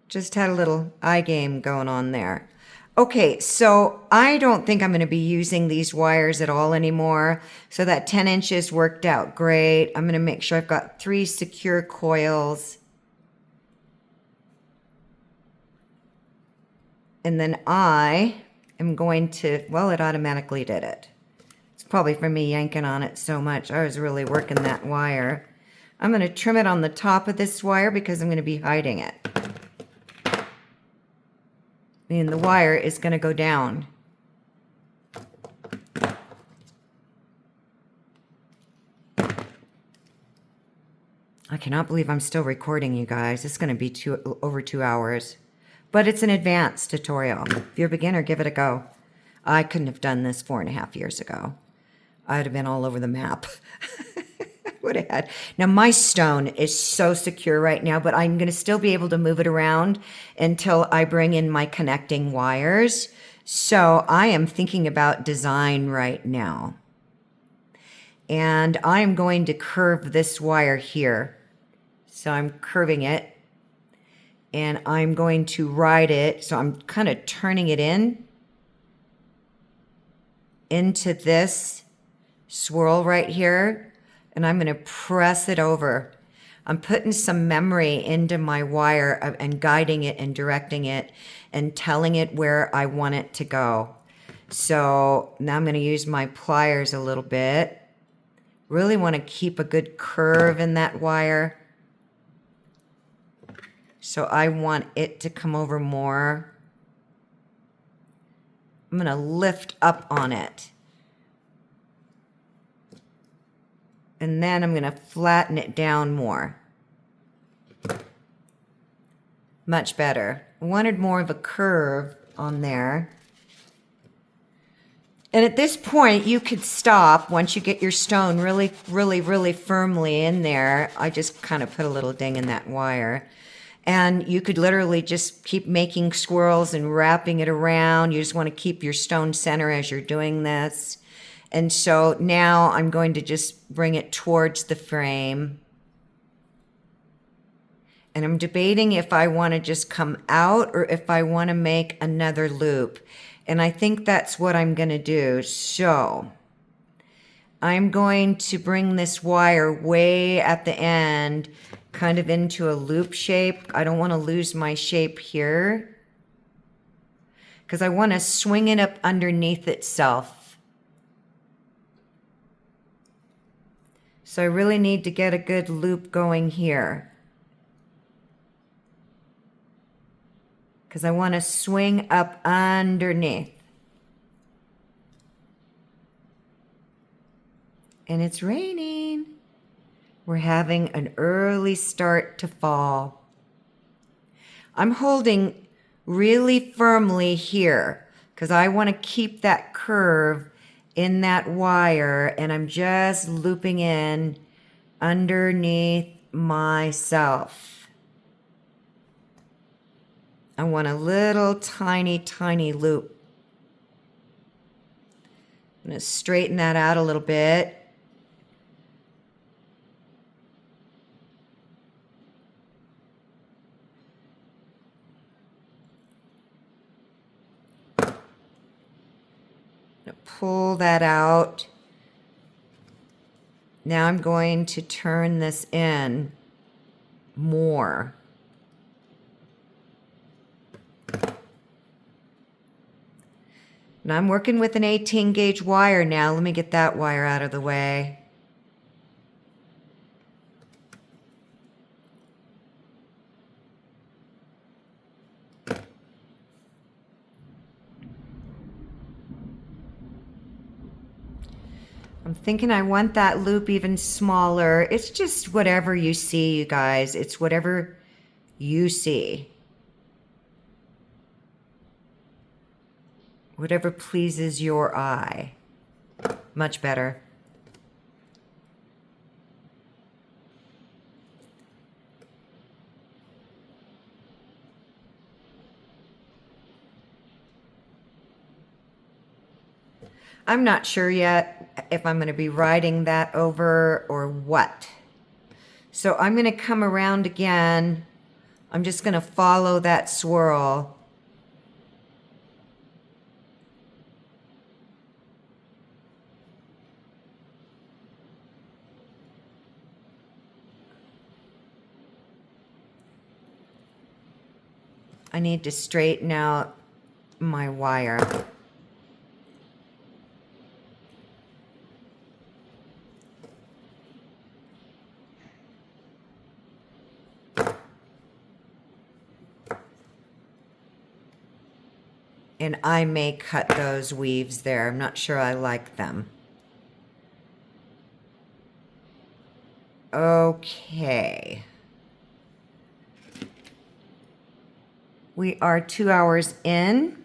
Just had a little eye game going on there. Okay, so I don't think I'm going to be using these wires at all anymore. So that 10 inches worked out great. I'm going to make sure I've got 3 secure coils. And then I am going to, well, it automatically did it. It's probably from me yanking on it so much. I was really working that wire. I'm going to trim it on the top of this wire because I'm going to be hiding it. And the wire is going to go down. I cannot believe I'm still recording, you guys. It's going to be over 2 hours. But it's an advanced tutorial. If you're a beginner, give it a go. I couldn't have done this 4.5 years ago. I'd have been all over the map. Would have had. Now, my stone is so secure right now, but I'm going to still be able to move it around until I bring in my connecting wires. So I am thinking about design right now. And I'm going to curve this wire here. So I'm curving it. And I'm going to ride it. So I'm kind of turning it into this swirl right here. And I'm going to press it over. I'm putting some memory into my wire and guiding it and directing it and telling it where I want it to go. So now I'm going to use my pliers a little bit. Really want to keep a good curve in that wire. So I want it to come over more. I'm going to lift up on it. And then I'm going to flatten it down more. Much better. I wanted more of a curve on there. And at this point, you could stop once you get your stone really, really, really firmly in there. I just kind of put a little ding in that wire. And you could literally just keep making swirls and wrapping it around. You just want to keep your stone center as you're doing this. And so now I'm going to just bring it towards the frame. And I'm debating if I want to just come out or if I want to make another loop. And I think that's what I'm going to do. So I'm going to bring this wire way at the end, kind of into a loop shape. I don't want to lose my shape here because I want to swing it up underneath itself. So I really need to get a good loop going here because I want to swing up underneath. And it's raining. We're having an early start to fall. I'm holding really firmly here because I want to keep that curve in that wire, and I'm just looping in underneath myself. I want a little tiny, tiny loop. I'm going to straighten that out a little bit. Pull that out. Now I'm going to turn this in more. And I'm working with an 18 gauge wire now. Let me get that wire out of the way. I'm thinking I want that loop even smaller. It's just whatever you see, you guys. It's whatever you see. Whatever pleases your eye. Much better. I'm not sure yet if I'm going to be riding that over or what. So I'm going to come around again. I'm just going to follow that swirl. I need to straighten out my wire. And I may cut those weaves there. I'm not sure I like them. Okay. We are 2 hours in.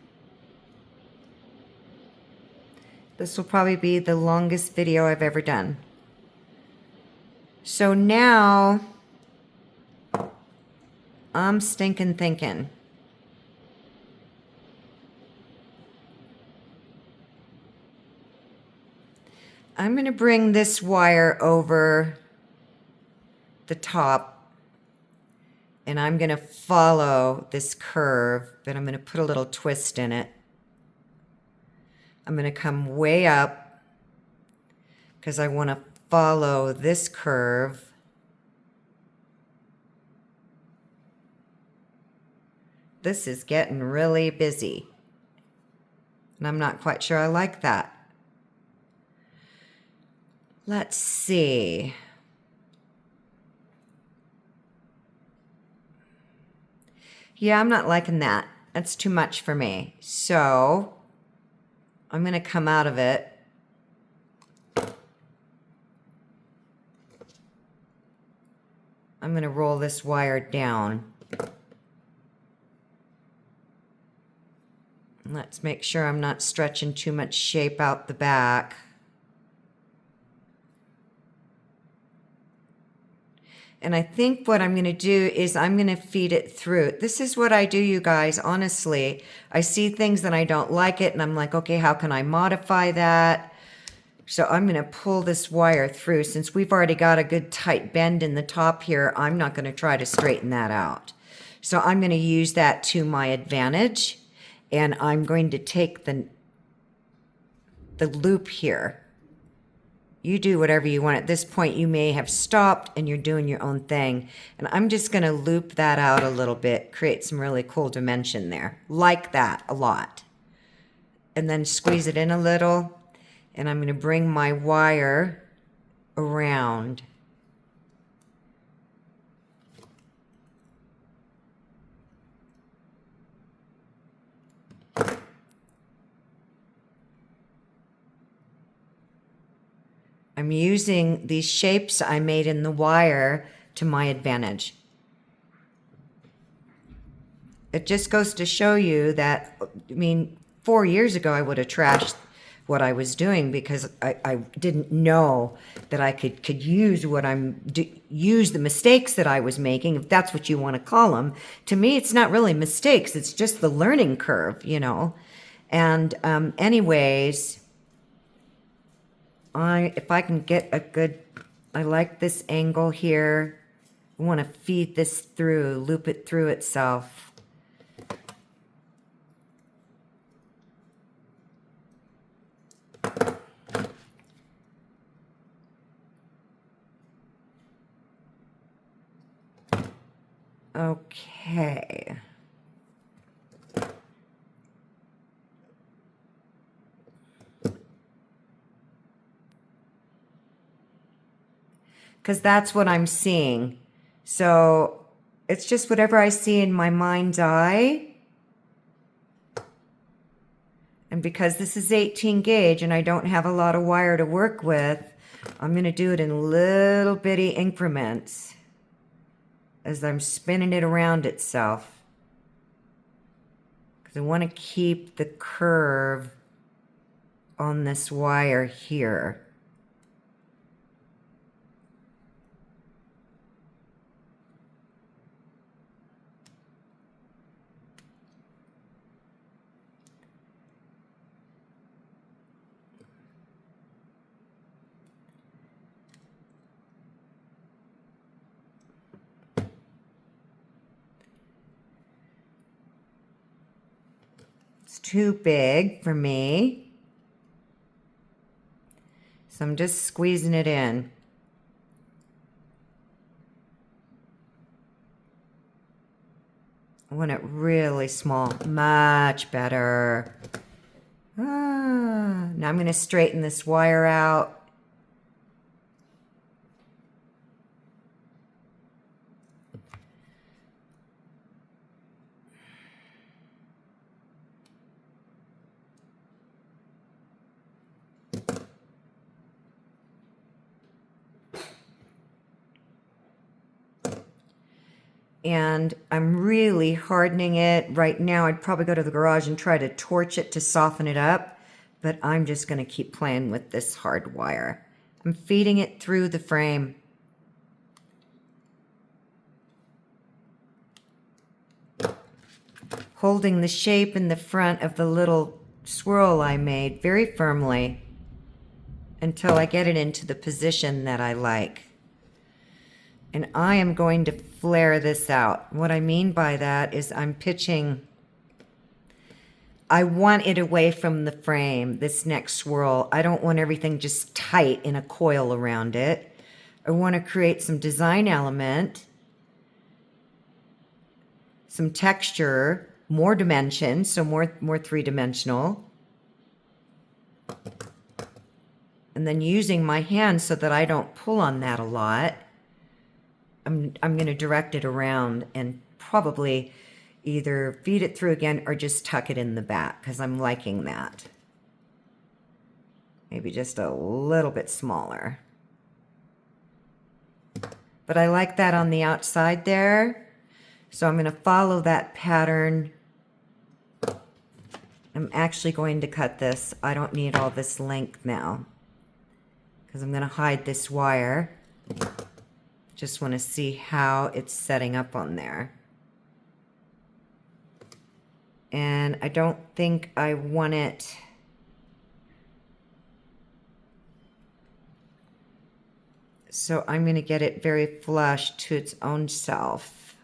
This will probably be the longest video I've ever done. So now, I'm stinking thinking. I'm going to bring this wire over the top, and I'm going to follow this curve, but I'm going to put a little twist in it. I'm going to come way up because I want to follow this curve. This is getting really busy, and I'm not quite sure I like that. Let's see. Yeah, I'm not liking that. That's too much for me. So I'm going to come out of it. I'm going to roll this wire down. Let's make sure I'm not stretching too much shape out the back. And I think what I'm going to do is I'm going to feed it through. This is what I do, you guys, honestly. I see things and I don't like it, and I'm like, okay, how can I modify that? So I'm going to pull this wire through. Since we've already got a good tight bend in the top here, I'm not going to try to straighten that out. So I'm going to use that to my advantage, and I'm going to take the loop here. You do whatever you want. At this point, you may have stopped and you're doing your own thing. And I'm just going to loop that out a little bit, create some really cool dimension there. Like that a lot. And then squeeze it in a little. And I'm going to bring my wire around. I'm using these shapes I made in the wire to my advantage. It just goes to show you that, I mean, 4 years ago I would have trashed what I was doing because I didn't know that I could use use the mistakes that I was making, if that's what you want to call them. To me, it's not really mistakes. It's just the learning curve, you know. And anyways, if I can get a good, I like this angle here. I want to feed this through, loop it through itself. Okay. Because that's what I'm seeing. So it's just whatever I see in my mind's eye. And because this is 18 gauge and I don't have a lot of wire to work with, I'm going to do it in little bitty increments as I'm spinning it around itself. Because I want to keep the curve on this wire here. It's too big for me, so I'm just squeezing it in. I want it really small, much better. Now I'm going to straighten this wire out. And I'm really hardening it. Right now, I'd probably go to the garage and try to torch it to soften it up, but I'm just going to keep playing with this hard wire. I'm feeding it through the frame. Holding the shape in the front of the little swirl I made very firmly until I get it into the position that I like. And I am going to flare this out. What I mean by that is I'm pitching, I want it away from the frame, this next swirl. I don't want everything just tight in a coil around it. I want to create some design element, some texture, more dimension, so more three-dimensional. And then using my hand so that I don't pull on that a lot. I'm going to direct it around and probably either feed it through again or just tuck it in the back because I'm liking that. Maybe just a little bit smaller. But I like that on the outside there. So I'm going to follow that pattern. I'm actually going to cut this. I don't need all this length now because I'm going to hide this wire. Just want to see how it's setting up on there. And I don't think I want it so I'm going to get it very flush to its own self.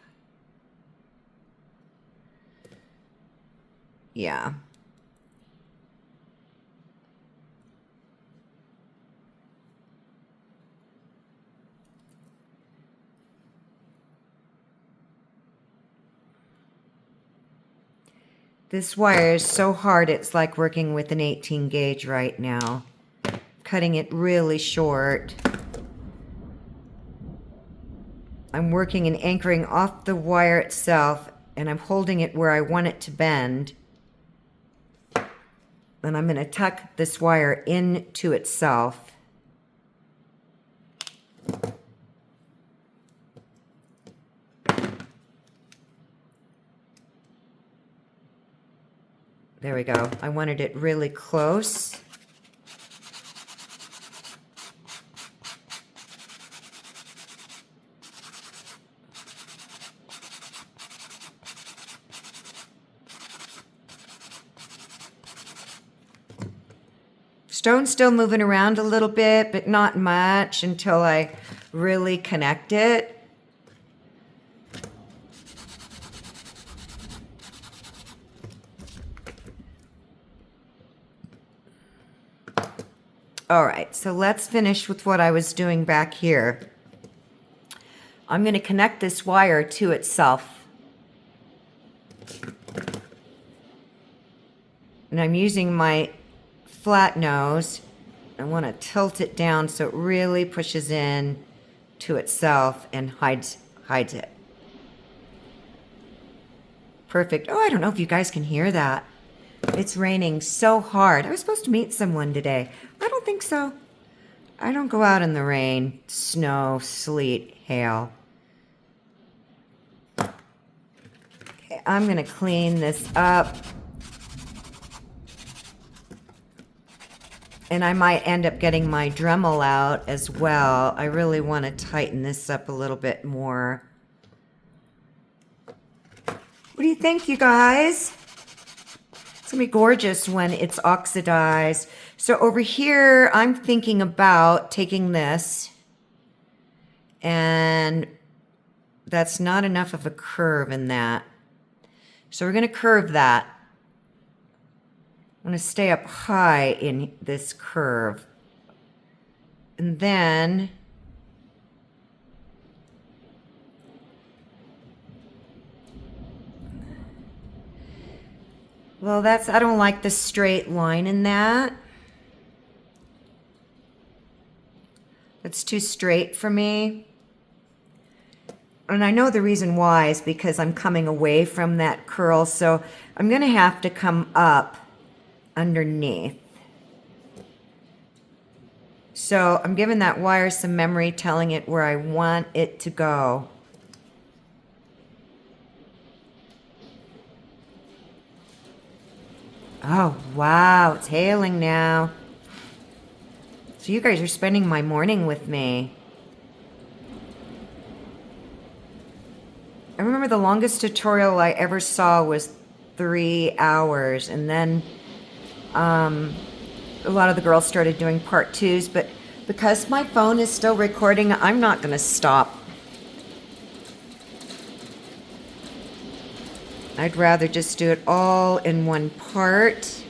Yeah. This wire is so hard, it's like working with an 18 gauge right now. Cutting it really short. I'm working and anchoring off the wire itself, and I'm holding it where I want it to bend. Then I'm going to tuck this wire into itself. There we go. I wanted it really close. Stone's still moving around a little bit, but not much until I really connect it. All right, so let's finish with what I was doing back here. I'm going to connect this wire to itself. And I'm using my flat nose. I want to tilt it down so it really pushes in to itself and hides it. Perfect. Oh, I don't know if you guys can hear that. It's raining so hard. I was supposed to meet someone today. I don't think so. I don't go out in the rain, snow, sleet, hail. Okay, I'm going to clean this up. And I might end up getting my Dremel out as well. I really want to tighten this up a little bit more. What do you think, you guys? It's going to be gorgeous when it's oxidized. So over here, I'm thinking about taking this, and that's not enough of a curve in that. So we're going to curve that. I'm going to stay up high in this curve. And then well, I don't like the straight line in that. It's too straight for me. And I know the reason why is because I'm coming away from that curl, so I'm going to have to come up underneath. So I'm giving that wire some memory, telling it where I want it to go. Oh, wow, it's hailing now. So you guys are spending my morning with me. I remember the longest tutorial I ever saw was 3 hours, and then a lot of the girls started doing part 2s, but because my phone is still recording, I'm not going to stop. I'd rather just do it all in one part.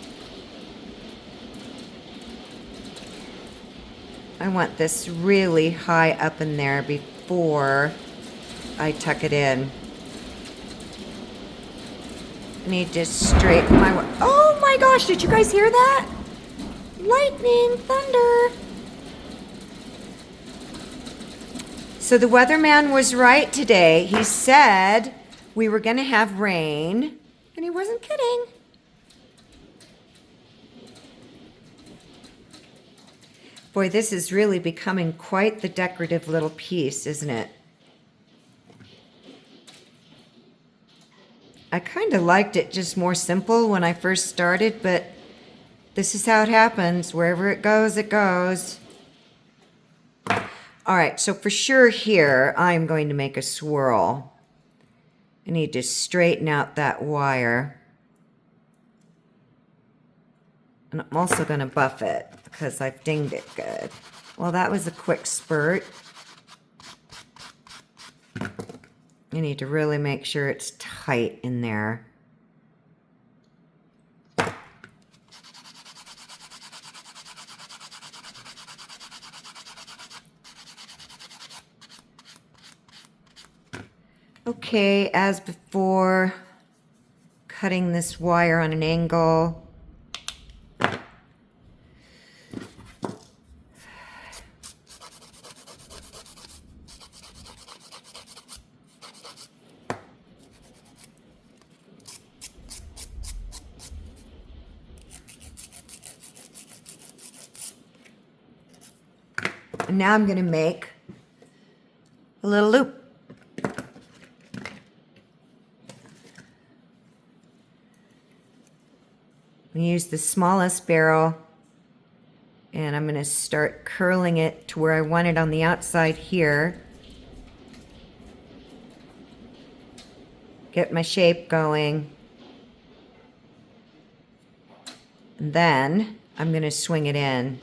I want this really high up in there before I tuck it in. I need to straighten my... Oh my gosh, did you guys hear that? Lightning, thunder. So the weatherman was right today. He said we were going to have rain, and he wasn't kidding. Boy, this is really becoming quite the decorative little piece, isn't it? I kind of liked it just more simple when I first started, but this is how it happens. Wherever it goes, it goes. All right, so for sure here, I'm going to make a swirl. I need to straighten out that wire. And I'm also going to buff it because I've dinged it good. Well, that was a quick spurt. I need to really make sure it's tight in there. Okay, as before, cutting this wire on an angle. And now I'm going to make a little loop. I'm going to use the smallest barrel, and I'm going to start curling it to where I want it on the outside here. Get my shape going. And then I'm going to swing it in.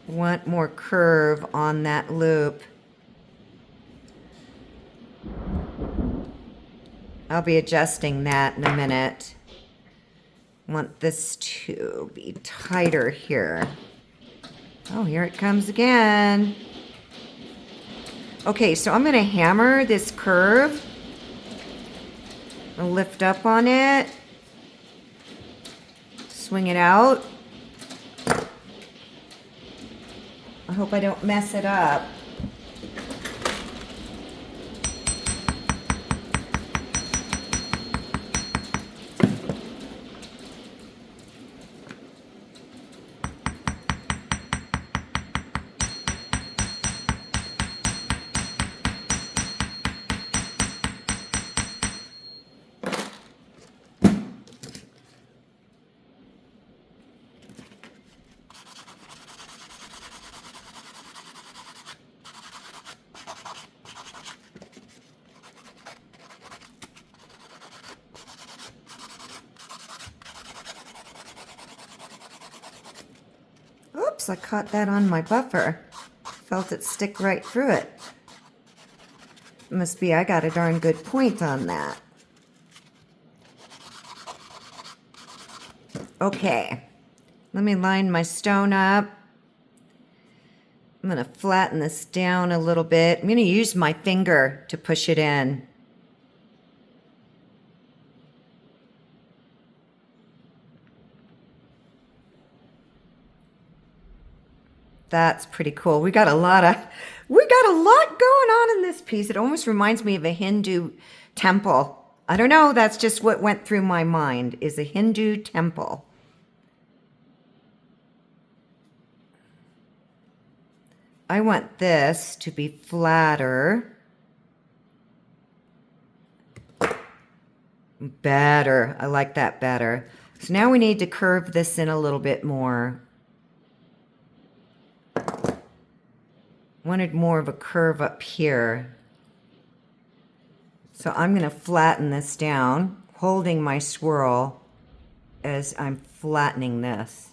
Want more curve on that loop. I'll be adjusting that in a minute. Want this to be tighter here. Oh, here it comes again. Okay, so I'm going to hammer this curve. I'll lift up on it. swing it out. I hope I don't mess it up. Oops, I caught that on my buffer. Felt it stick right through it. Must be I got a darn good point on that. Okay, let me line my stone up. I'm going to flatten this down a little bit. I'm going to use my finger to push it in. That's pretty cool. We got a lot going on in this piece. It almost reminds me of a Hindu temple. I don't know, that's just what went through my mind, is a Hindu temple. I want this to be flatter. Better. I like that better. So now we need to curve this in a little bit more. Wanted more of a curve up here. So I'm going to flatten this down, holding my swirl as I'm flattening this.